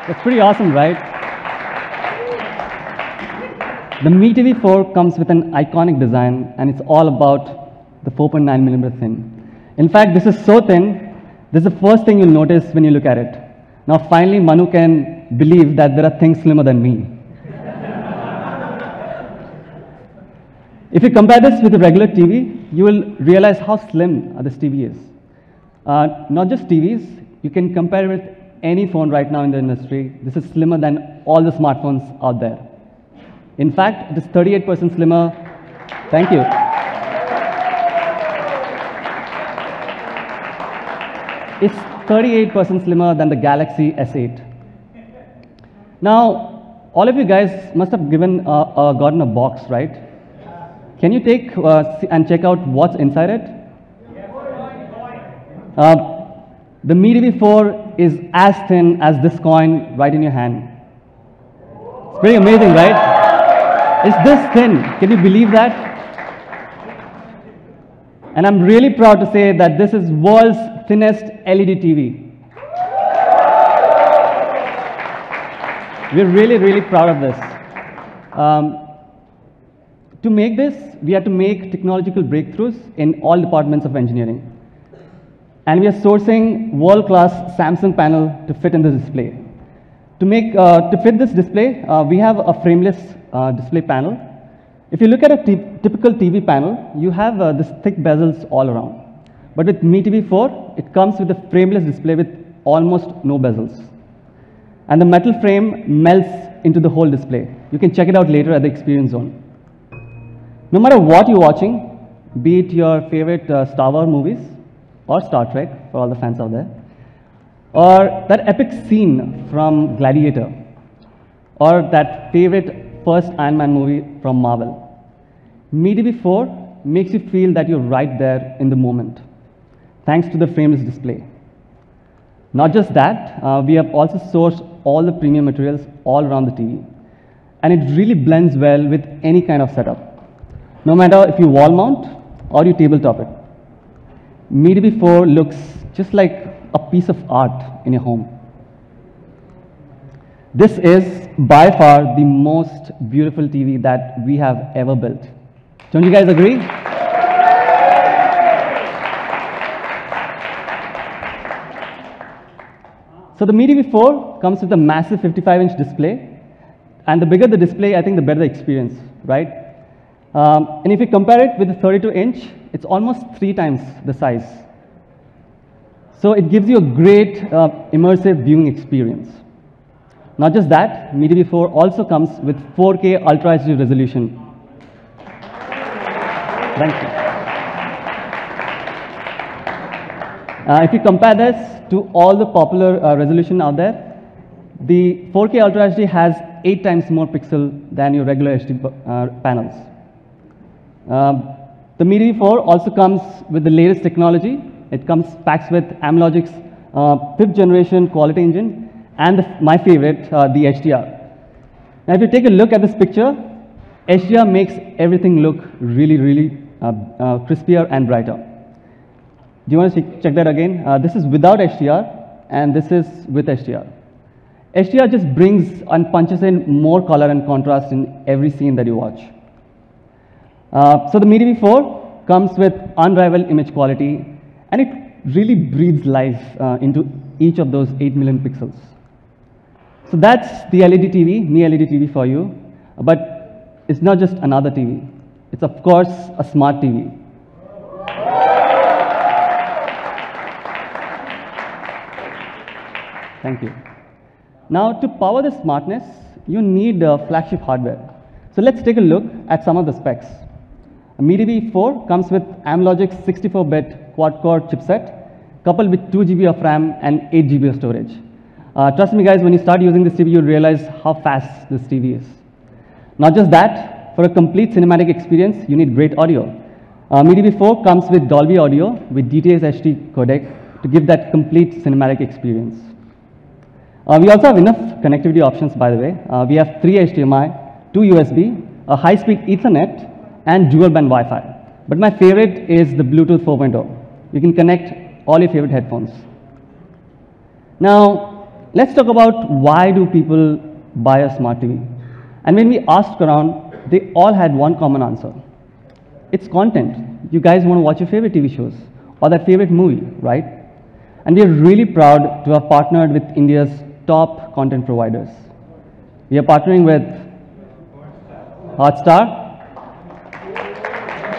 S6: That's pretty awesome, right? The Mi TV 4 comes with an iconic design, and it's all about the 4.9mm thin. In fact, this is so thin, this is the first thing you'll notice when you look at it. Now, finally, Manu can believe that there are things slimmer than me. If you compare this with a regular TV, you will realize how slim this TV is. Not just TVs, you can compare it with any phone right now in the industry. This is slimmer than all the smartphones out there. In fact, it is 38% slimmer. Thank you. It's 38% slimmer than the Galaxy S8. Now, all of you guys must have gotten a box, right? Can you take and check out what's inside it? The Mi TV 4 is as thin as this coin right in your hand. It's pretty amazing, right? It's this thin. Can you believe that? And I'm really proud to say that this is world's thinnest LED TV. We're really, really proud of this. To make this, we had to make technological breakthroughs in all departments of engineering. And we are sourcing world-class Samsung panel to fit in the display. To fit this display, we have a frameless display panel. If you look at a typical TV panel, you have this thick bezels all around. But with Mi TV 4, it comes with a frameless display with almost no bezels. And the metal frame melts into the whole display. You can check it out later at the experience zone. No matter what you're watching, be it your favorite Star Wars movies, or Star Trek, for all the fans out there, or that epic scene from Gladiator, or that favorite first Iron Man movie from Marvel, Mi TV 4 makes you feel that you're right there in the moment, thanks to the frameless display. Not just that, we have also sourced all the premium materials all around the TV, and it really blends well with any kind of setup. No matter if you wall mount or you tabletop it, Mi TV 4 looks just like a piece of art in your home. This is by far the most beautiful TV that we have ever built. Don't you guys agree? So the Mi TV 4 comes with a massive 55-inch display, and the bigger the display, I think the better the experience, right? And if you compare it with the 32-inch, it's almost 3 times the size. So it gives you a great immersive viewing experience. Not just that, Mi TV 4 also comes with 4K Ultra HD resolution. Thank you. If you compare this to all the popular resolution out there, the 4K Ultra HD has 8 times more pixel than your regular HD panels. The Mi TV 4 also comes with the latest technology. It comes packed with Amlogic's 5th generation quality engine and my favorite, the HDR. Now, if you take a look at this picture, HDR makes everything look really, really crispier and brighter. Do you want to check that again? This is without HDR, and this is with HDR. HDR just brings and punches in more color and contrast in every scene that you watch. So the Mi TV 4 comes with unrivaled image quality, and it really breathes life into each of those 8 million pixels. So that's the LED TV, Mi LED TV for you. But it's not just another TV. It's of course a smart TV. Thank you. Now, to power the smartness, you need flagship hardware. So let's take a look at some of the specs. A Mi TV 4 comes with Amlogic's 64-bit quad-core chipset, coupled with 2 GB of RAM and 8 GB of storage. Trust me guys, when you start using this TV, you'll realize how fast this TV is. Not just that, for a complete cinematic experience, you need great audio. Mi TV 4 comes with Dolby Audio with DTS HD codec to give that complete cinematic experience. We also have enough connectivity options, by the way. We have 3 HDMI, 2 USB, a high-speed Ethernet, and dual-band Wi-Fi. But my favorite is the Bluetooth 4.0. You can connect all your favorite headphones. Now, let's talk about why do people buy a smart TV. And when we asked around, they all had one common answer. It's content. You guys want to watch your favorite TV shows or that favorite movie, right? And we are really proud to have partnered with India's top content providers. We are partnering with Hotstar,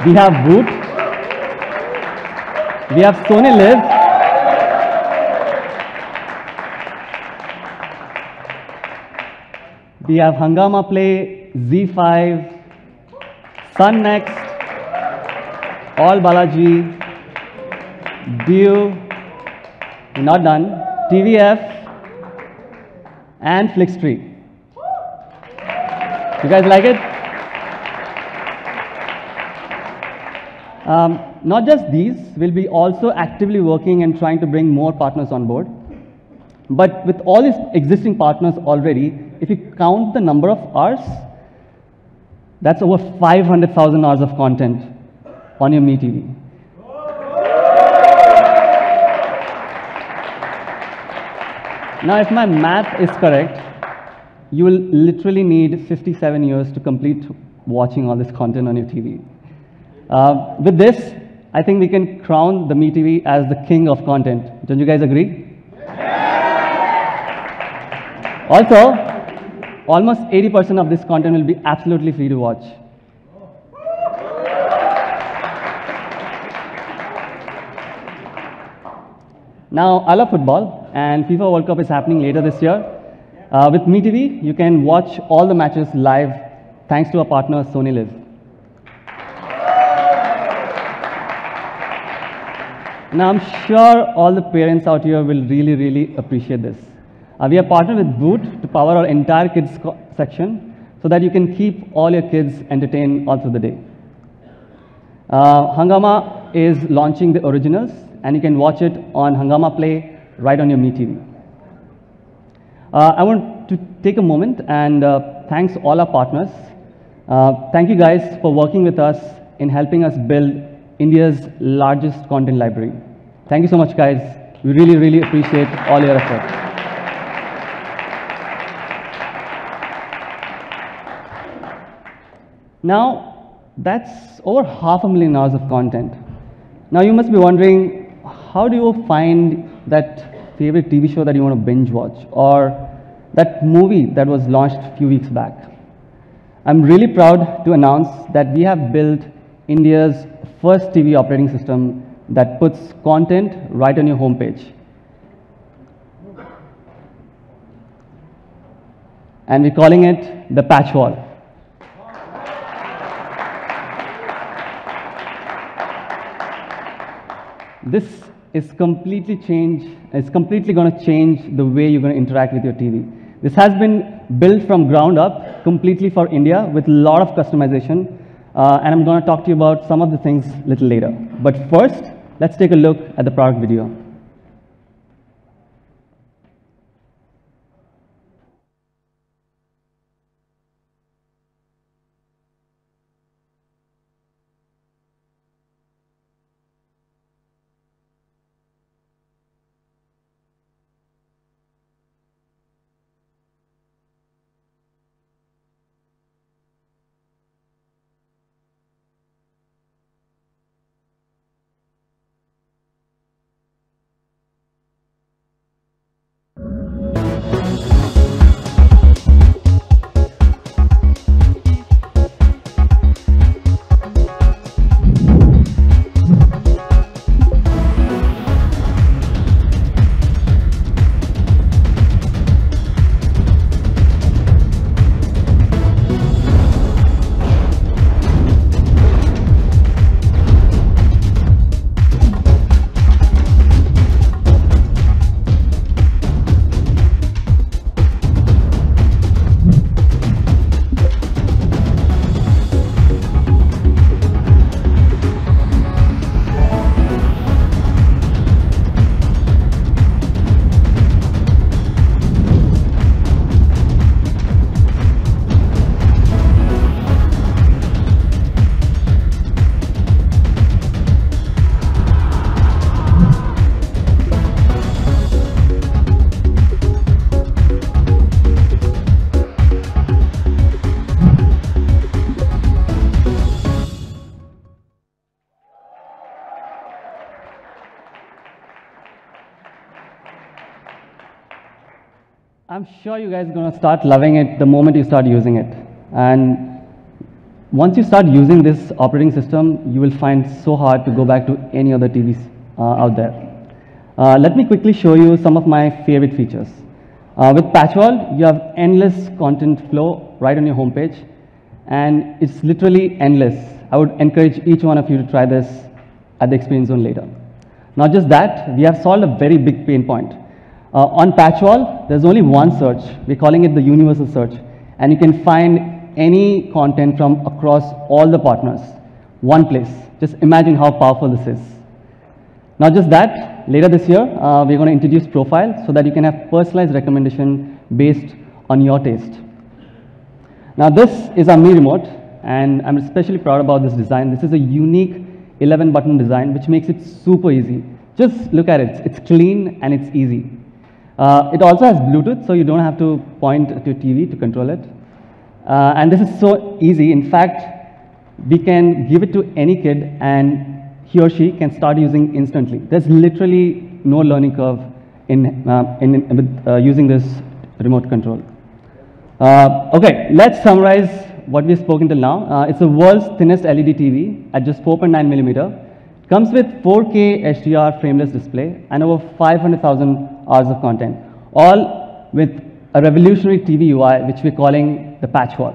S6: we have Boot, we have Sony Live, we have Hungama Play, Z5, Sun Next, All Balaji, Dio, not done, TVF, and Flixtree. You guys like it? Not just these, we'll be also actively working and trying to bring more partners on board. But with all these existing partners already, if you count the number of hours, that's over 500,000 hours of content on your MeTV. Now, if my math is correct, you will literally need 57 years to complete watching all this content on your TV. With this, I think we can crown the MeTV as the king of content. Don't you guys agree? Also, almost 80% of this content will be absolutely free to watch. Now, I love football, and FIFA World Cup is happening later this year. With MeTV, you can watch all the matches live thanks to our partner, Sony Live. Now, I'm sure all the parents out here will really appreciate this. We are partnered with Boot to power our entire kids section so that you can keep all your kids entertained all through the day. Hungama is launching the originals, and you can watch it on Hungama Play right on your MeTV. I want to take a moment and thanks all our partners. Thank you guys for working with us in helping us build India's largest content library. Thank you so much, guys. We really appreciate all your efforts. Now, that's over 500,000 hours of content. Now, you must be wondering, how do you find that favorite TV show that you want to binge watch, or that movie that was launched a few weeks back? I'm really proud to announce that we have built India's first TV operating system that puts content right on your homepage. And we're calling it the PatchWall. This is completely going to change the way you're going to interact with your TV. This has been built from ground up completely for India with a lot of customization. And I'm going to talk to you about some of the things a little later. But first, let's take a look at the product video. I'm sure you guys are going to start loving it the moment you start using it. And once you start using this operating system, you will find it so hard to go back to any other TVs out there. Let me quickly show you some of my favorite features. With PatchWall, you have endless content flow right on your homepage, and it's literally endless. I would encourage each one of you to try this at the experience zone later. Not just that, we have solved a very big pain point. On PatchWall, there's only one search. We're calling it the universal search, and you can find any content from across all the partners. One place. Just imagine how powerful this is. Not just that, later this year, we're going to introduce Profile so that you can have personalized recommendation based on your taste. Now this is our Mi Remote, and I'm especially proud about this design. This is a unique 11-button design which makes it super easy. Just look at it. It's clean and it's easy. It also has Bluetooth, so you don't have to point to your TV to control it. And this is so easy. In fact, we can give it to any kid and he or she can start using instantly. There's literally no learning curve with using this remote control. Okay, let's summarize what we've spoken till now. It's the world's thinnest LED TV at just 4.9 millimeter. Comes with 4K HDR frameless display and over 500,000 hours of content, all with a revolutionary TV UI, which we're calling the PatchWall.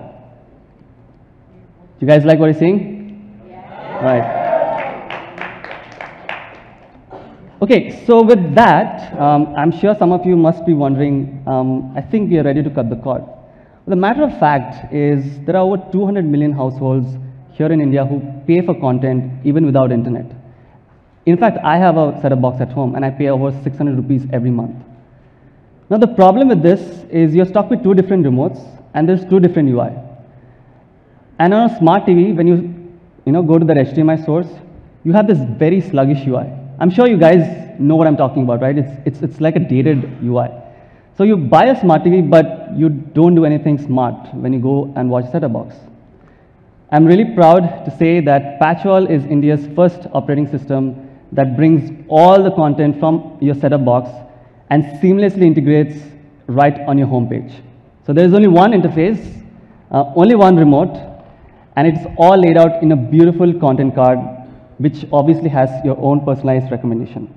S6: Do you guys like what you're seeing? Yeah. Right. Okay, so with that, I'm sure some of you must be wondering, I think we are ready to cut the cord. The matter of fact is there are over 200 million households here in India who pay for content even without internet. In fact, I have a set-top box at home and I pay over 600 rupees every month. Now the problem with this is you're stuck with two different remotes and there's two different UI. And on a smart TV, when you go to the HDMI source, you have this very sluggish UI. I'm sure you guys know what I'm talking about, right? It's like a dated UI. So you buy a smart TV, but you don't do anything smart when you go and watch a set-top box. I'm really proud to say that PatchWall is India's first operating system that brings all the content from your set-top box and seamlessly integrates right on your homepage. So there's only one interface, only one remote, and it's all laid out in a beautiful content card, which obviously has your own personalized recommendation.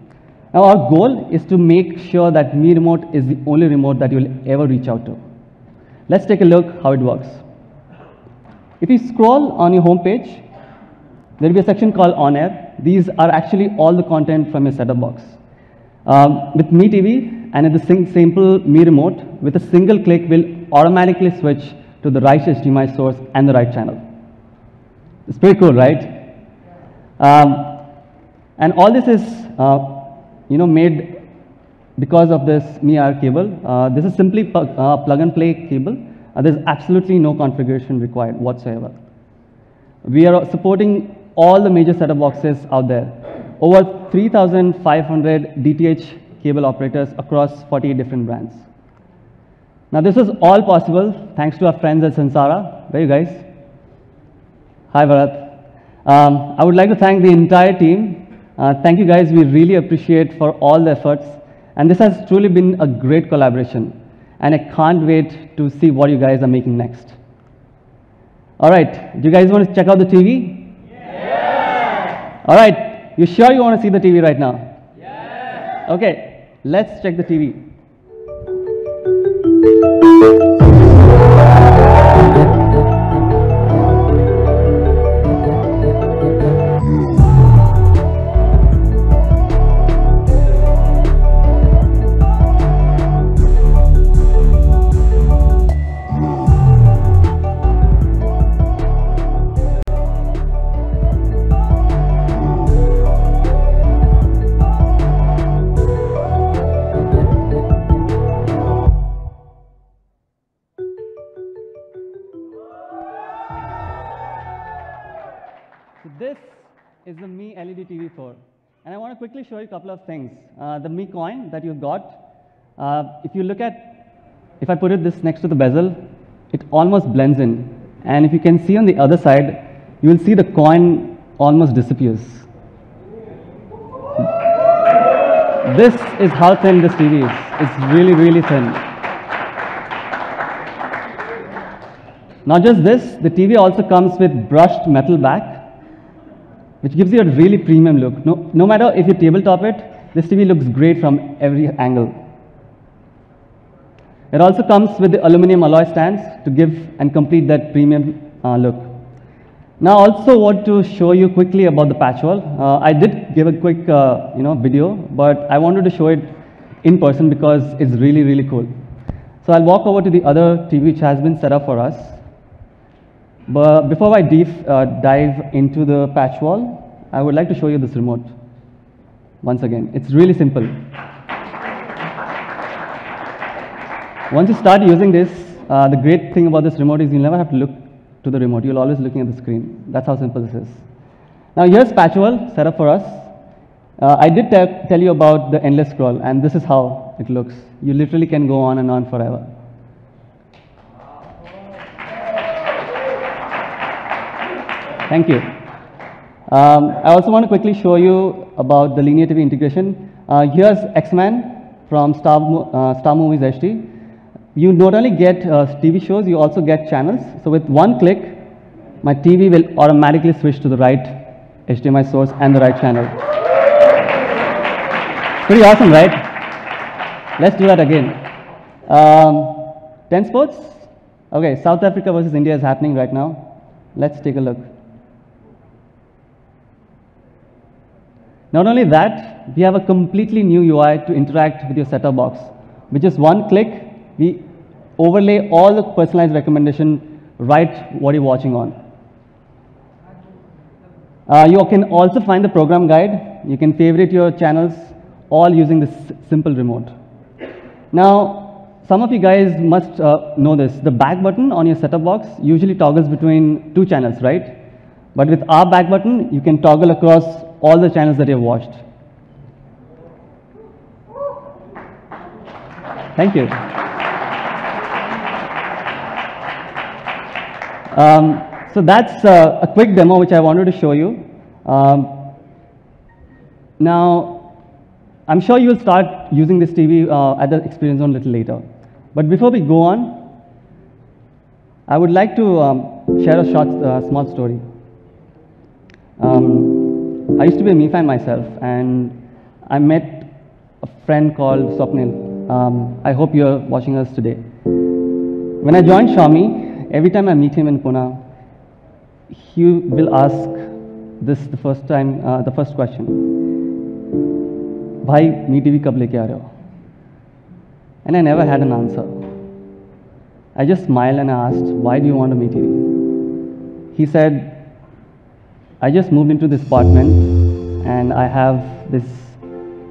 S6: Now our goal is to make sure that Mi Remote is the only remote that you'll ever reach out to. Let's take a look how it works. If you scroll on your homepage, there will be a section called On Air. These are actually all the content from your set-top box. With Mi TV and with the simple Mi Remote, with a single click, we'll automatically switch to the right HDMI source and the right channel. It's pretty cool, right? And all this is made because of this Mi R cable. This is simply plug and play cable. There's absolutely no configuration required whatsoever. We are supporting all the major set-top boxes out there. Over 3,500 DTH cable operators across 48 different brands. Now this is all possible thanks to our friends at Sansara. Where are you guys? Hi Bharat. I would like to thank the entire team. Thank you guys, we really appreciate for all the efforts. And this has truly been a great collaboration. And I can't wait to see what you guys are making next. All right, do you guys want to check out the TV? Yeah! All right, you sure you want to see the TV right now? Yeah! Okay, let's check the TV. This is the Mi LED TV 4. And I want to quickly show you a couple of things. The Mi coin that you've got, if I put it this next to the bezel, it almost blends in. And if you can see on the other side, you will see the coin almost disappears. This is how thin this TV is. It's really, really thin. Not just this, the TV also comes with brushed metal back, which gives you a really premium look. No matter if you tabletop it, this TV looks great from every angle. It also comes with the aluminum alloy stands to give and complete that premium look. Now, I also want to show you quickly about the PatchWall. I did give a quick video, but I wanted to show it in person because it's really, really cool. So I'll walk over to the other TV which has been set up for us. But before I dive into the PatchWall, I would like to show you this remote. Once again, it's really simple. Once you start using this, the great thing about this remote is you'll never have to look to the remote. You'll always looking at the screen. That's how simple this is. Now here's PatchWall set up for us. I did tell you about the endless scroll, and this is how it looks. You literally can go on and on forever. Thank you. I also want to quickly show you about the linear TV integration. Here's X-Men from Star Movies HD. You not only get TV shows, you also get channels. So with one click, my TV will automatically switch to the right HDMI source and the right channel. Pretty awesome, right? Let's do that again. 10 sports? Okay, South Africa versus India is happening right now. Let's take a look. Not only that, we have a completely new UI to interact with your set-top box. With just one click, we overlay all the personalized recommendation right what you're watching on. You can also find the program guide. You can favorite your channels all using this simple remote. Now, some of you guys must know this. The back button on your set-top box usually toggles between two channels, right? But with our back button, you can toggle across all the channels that you've watched. Thank you. So that's a quick demo which I wanted to show you. Now, I'm sure you'll start using this TV at the experience zone a little later. But before we go on, I would like to share a short, small story. I used to be a Mi fan myself, and I met a friend called Swapnil. I hope you're watching us today. When I joined Xiaomi, every time I meet him in Pune, he will ask this the first question. Bhai, Mi TV kab leke aa rahe ho? And I never had an answer. I just smiled and I asked, why do you want a Mi TV? He said, I just moved into this apartment and I have this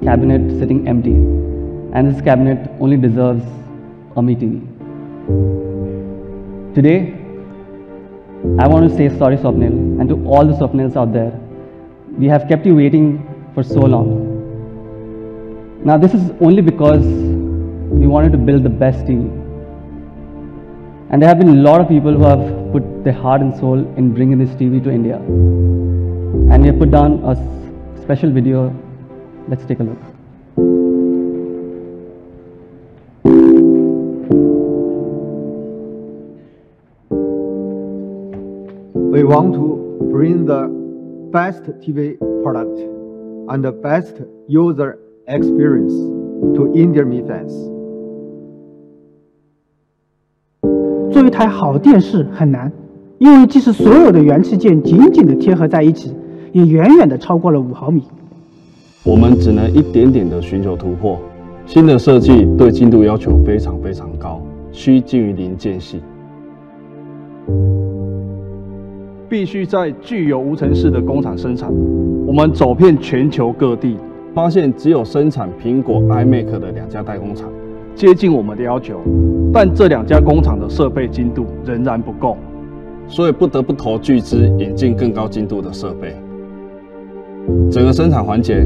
S6: cabinet sitting empty. And this cabinet only deserves a Mi TV. Today, I want to say sorry, Swapnil, and to all the Swapnils out there. We have kept you waiting for so long. Now, this is only because we wanted to build the best TV. And there have been a lot of people who have put their heart and soul in bringing this TV to India. And we have put down a special video. Let's take a look.
S7: We want to bring the best TV product and the best user experience to Indian Mi fans.
S8: 做一台好电视很难，因为即使所有的元器件紧紧地贴合在一起，也远远地超过了5毫米。
S9: 我们只能一点点地寻求突破。新的设计对精度要求非常高，需近于零间隙。必须在具有无尘室的工厂生产。我们走遍全球各地，发现只有生产苹果 iMac 的2家代工厂接近我们的要求，但这2家工厂的设备精度仍然不够，所以不得不投巨资引进更高精度的设备。整个生产环节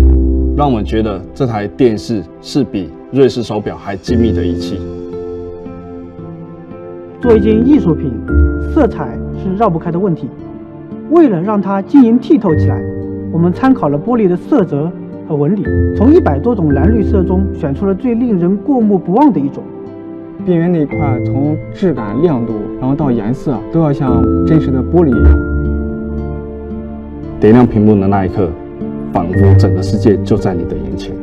S9: 让我们觉得这台电视是比瑞士手表还精密的仪器。
S8: 做一件艺术品，色彩是绕不开的问题。为了让它晶莹剔透起来，我们参考了玻璃的色泽和纹理，从100多种蓝绿色中选出了最令人过目不忘的一种。
S10: 边缘那一块从质感、亮度，然后到颜色，都要像真实的玻璃一样。
S9: 点亮屏幕的那一刻，仿佛整个世界就在你的眼前。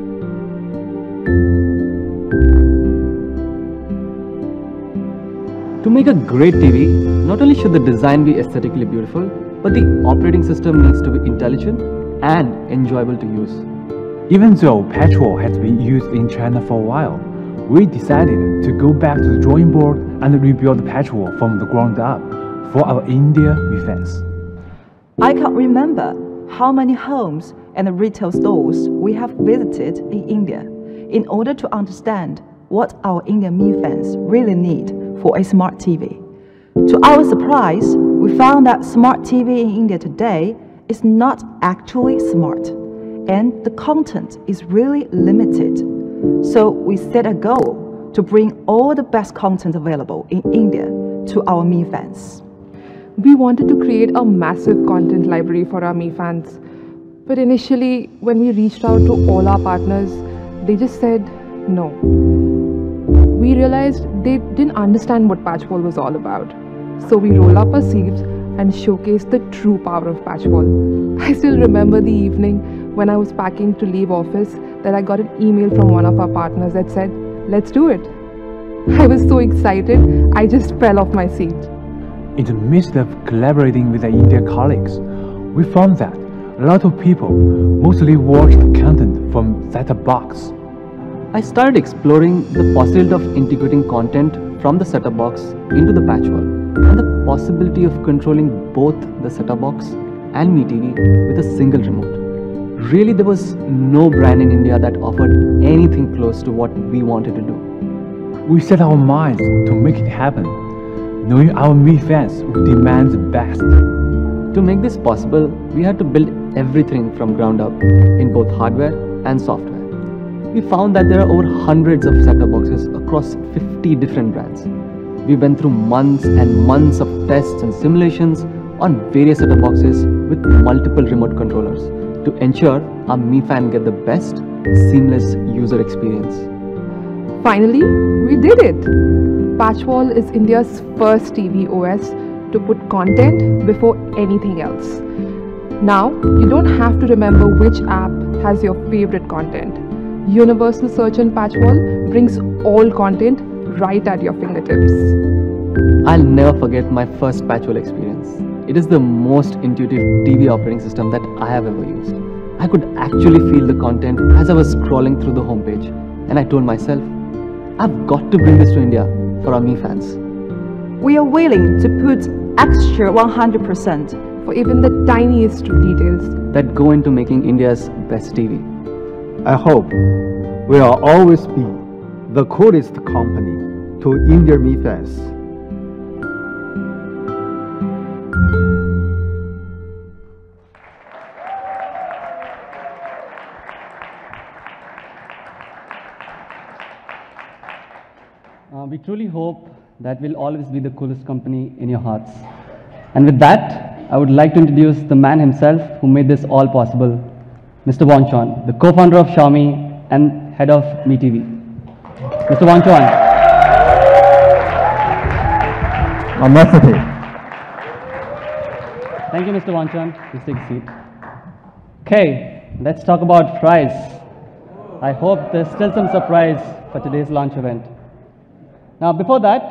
S6: To make a great TV, not only should the design be aesthetically beautiful, but the operating system needs to be intelligent and enjoyable to use.
S11: Even though PatchWall has been used in China for a while, we decided to go back to the drawing board and rebuild PatchWall from the ground up for our India fans.
S12: I can't remember how many homes and retail stores we have visited in India in order to understand what our Indian Mi fans really need for a smart TV. To our surprise, we found that smart TV in India today is not actually smart, and the content is really limited. So we set a goal to bring all the best content available in India to our Mi fans.
S13: We wanted to create a massive content library for our Mi fans. But initially, when we reached out to all our partners, they just said no. We realized they didn't understand what PatchWall was all about. So we rolled up our sleeves and showcased the true power of PatchWall. I still remember the evening when I was packing to leave office that I got an email from one of our partners that said, "Let's do it." I was so excited, I just fell off my seat.
S11: In the midst of collaborating with our India colleagues, we found that a lot of people mostly watched content from set-top box.
S6: I started exploring the possibility of integrating content from the set-top box into the PatchWall and the possibility of controlling both the set-top box and Mi TV with a single remote. Really, there was no brand in India that offered anything close to what we wanted to do.
S11: We set our minds to make it happen, knowing our Mi fans would demand the best.
S6: To make this possible, we had to build everything from ground up in both hardware and software. We found that there are over hundreds of set-top boxes across 50 different brands. We went through months and months of tests and simulations on various set-top boxes with multiple remote controllers to ensure our Mi fan get the best, seamless user experience.
S13: Finally, we did it! PatchWall is India's first TV OS to put content before anything else. Now, you don't have to remember which app has your favorite content. Universal Search in PatchWall brings all content right at your fingertips.
S6: I'll never forget my first PatchWall experience. It is the most intuitive TV operating system that I have ever used. I could actually feel the content as I was scrolling through the homepage, and I told myself, I've got to bring this to India for our Mi fans.
S12: We are willing to put extra 100%
S13: for even the tiniest details
S6: that go into making India's best TV.
S7: I hope we'll always be the coolest company to Indian Mi fans.
S6: We truly hope that we'll always be the coolest company in your hearts. And with that, I would like to introduce the man himself who made this all possible, Mr. Wang Chuan, the co-founder of Xiaomi and head of Mi TV. Mr. Wang Chuan. Thank you, Mr. Wang Chuan. Please take a seat. Okay, let's talk about price. I hope there's still some surprise for today's launch event. Now, before that,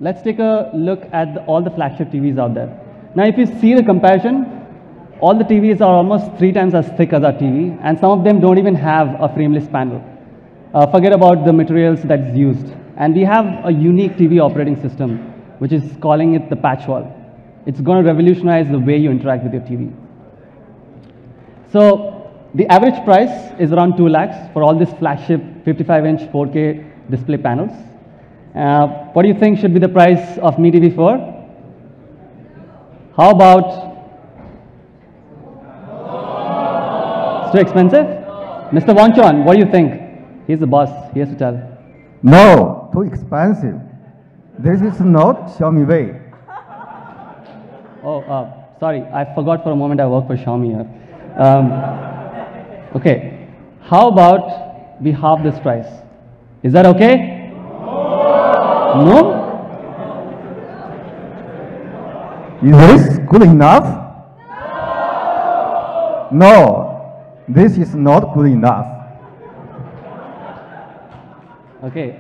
S6: let's take a look at all the flagship TVs out there. Now, if you see the comparison, all the TVs are almost 3 times as thick as our TV, and some of them don't even have a frameless panel. Forget about the materials that's used. And we have a unique TV operating system, which is calling it the PatchWall. It's going to revolutionize the way you interact with your TV. So, the average price is around 2 lakhs for all these flagship 55-inch 4K display panels. What do you think should be the price of Mi TV 4? How about? It's too expensive? Mr. Wang Chuan, what do you think? He's the boss, he has to tell.
S14: No, too expensive. This is not Xiaomi way.
S6: Oh, sorry, I forgot for a moment I work for Xiaomi here. Okay, how about we halve this price? Is that okay? No?
S14: Is this good enough? No, this is not good enough.
S6: Okay,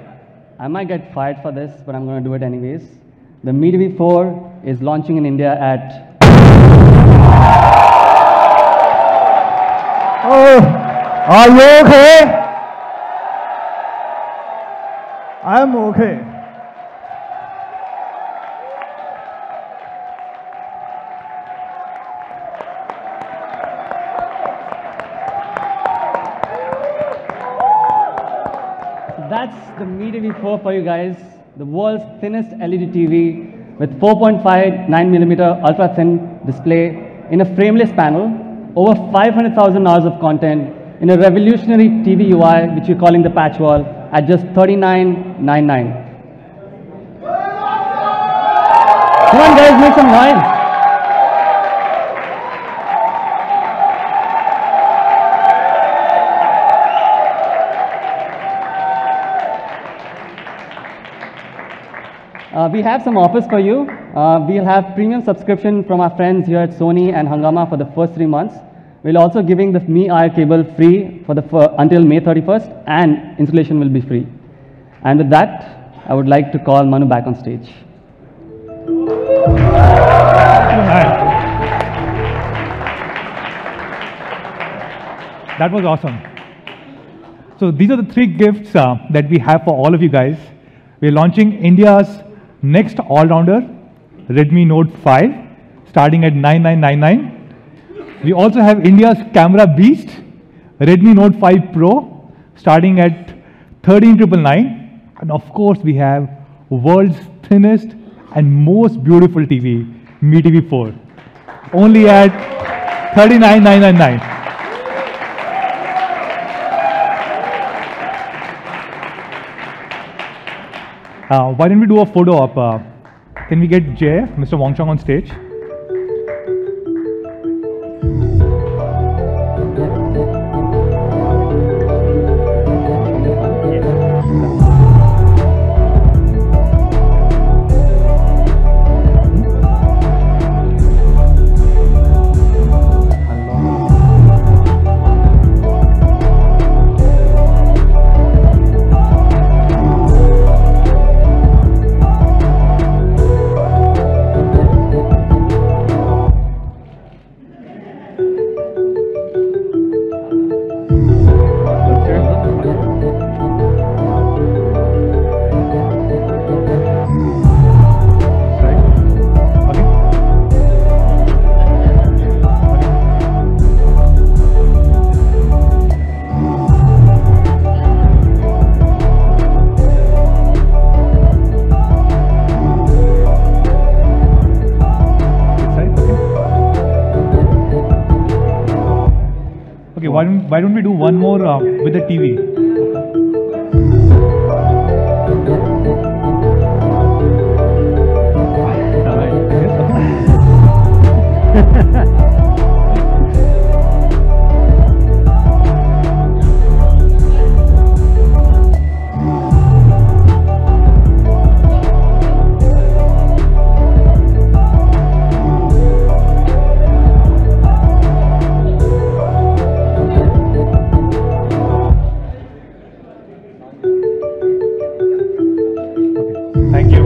S6: I might get fired for this, but I'm going to do it anyways. The Mi TV 4 is launching in India at...
S14: Oh, are you okay? I'm okay.
S6: That's the Mi TV 4 for you guys. The world's thinnest LED TV with 4.59mm ultra thin display in a frameless panel, over 500,000 hours of content in a revolutionary TV UI, which we're calling the PatchWall, at just $39.99. Come on guys, make some noise. We have some offers for you. We'll have premium subscription from our friends here at Sony and Hungama for the first 3 months. We're also giving the Mi Air cable free for until May 31st, and installation will be free. And with that, I would like to call Manu back on stage.
S3: That was awesome. So these are the 3 gifts that we have for all of you guys. We're launching India's next all-rounder, Redmi Note 5, starting at $9999. We also have India's camera beast, Redmi Note 5 Pro, starting at $13,999. And of course, we have world's thinnest and most beautiful TV, Mi TV 4, only at $39,999. Why don't we do a photo op? Can we get Jay, Mr. Wong Chong on stage? Why don't we do one more with the TV? Thank you.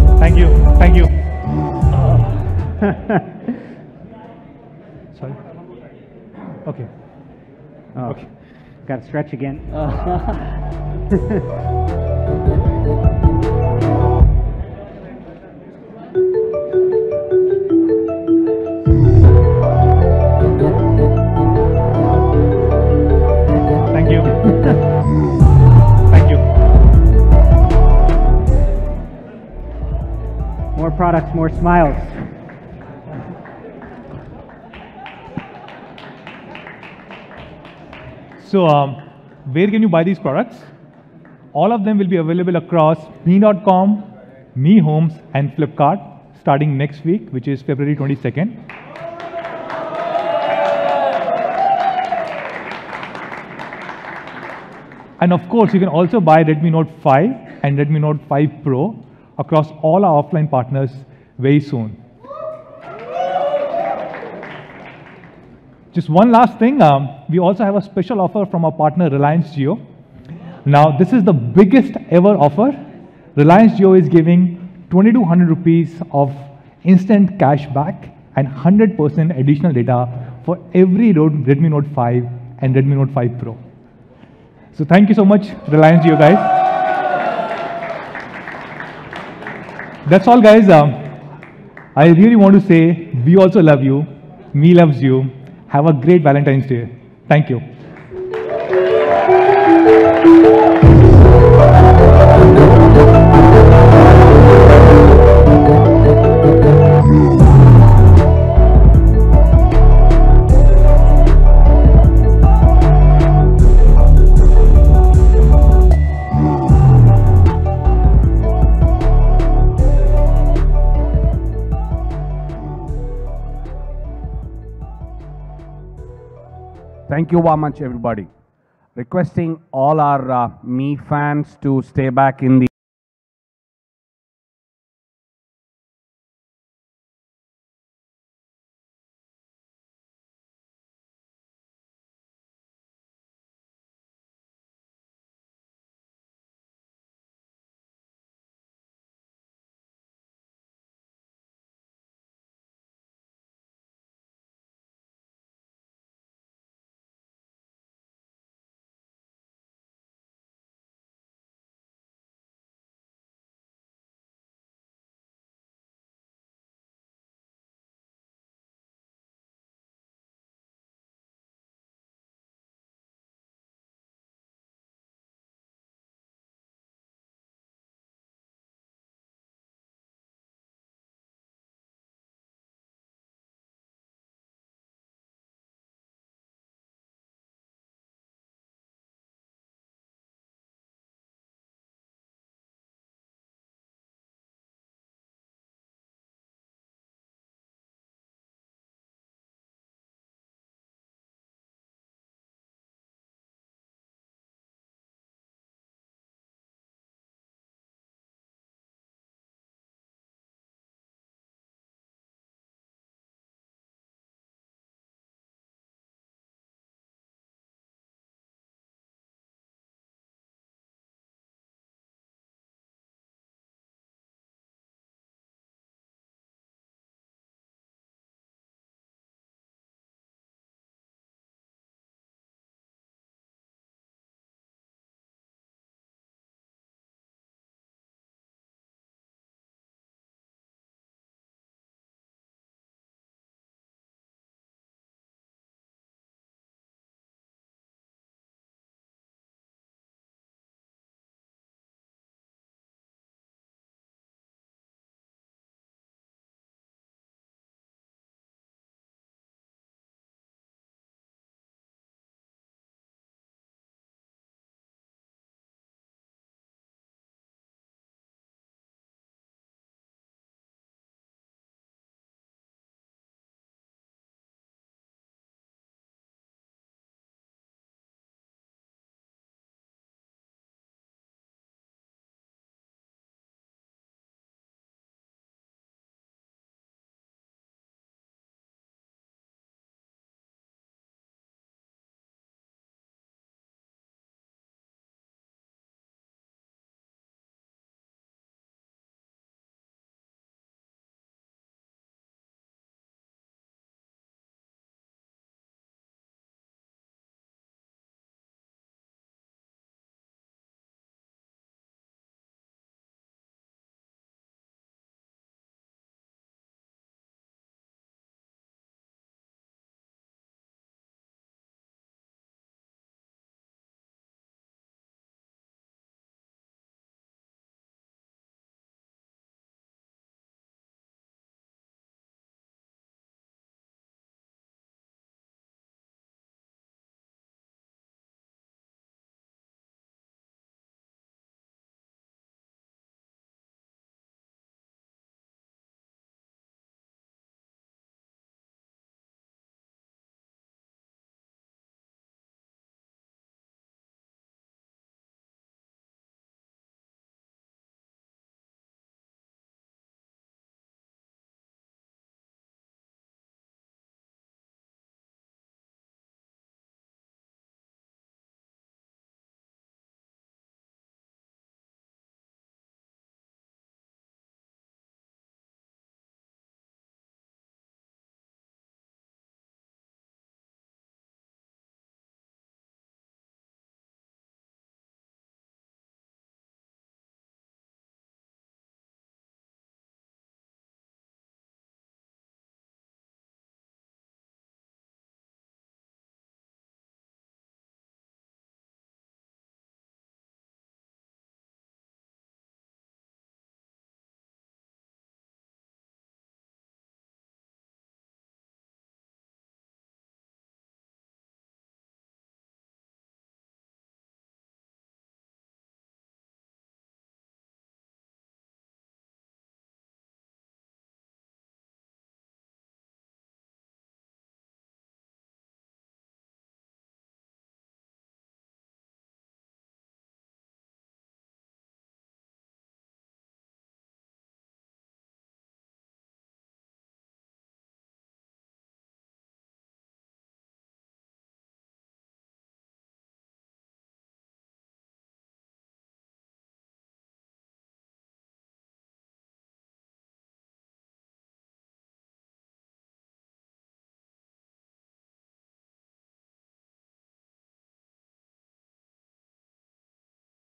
S3: Thank you. Thank you. Sorry. Okay.
S4: Oh,
S3: okay.
S4: Got to stretch again.
S3: Thank you. Thank you.
S4: More products, more smiles.
S3: So, where can you buy these products? All of them will be available across Mi.com, Mi Homes, and Flipkart. starting next week, which is February 22nd. And of course, you can also buy Redmi Note 5 and Redmi Note 5 Pro across all our offline partners very soon. Just one last thing, we also have a special offer from our partner Reliance Jio. Now, this is the biggest ever offer. Reliance Jio is giving 2200 rupees of instant cash back and 100% additional data for every Redmi Note 5 and Redmi Note 5 Pro. So thank you so much, Reliance Jio guys. That's all guys. I really want to say, we also love you. Me loves you. Have a great Valentine's Day. Thank you.
S15: Thank you very much, everybody. Requesting all our Mi fans to stay back in the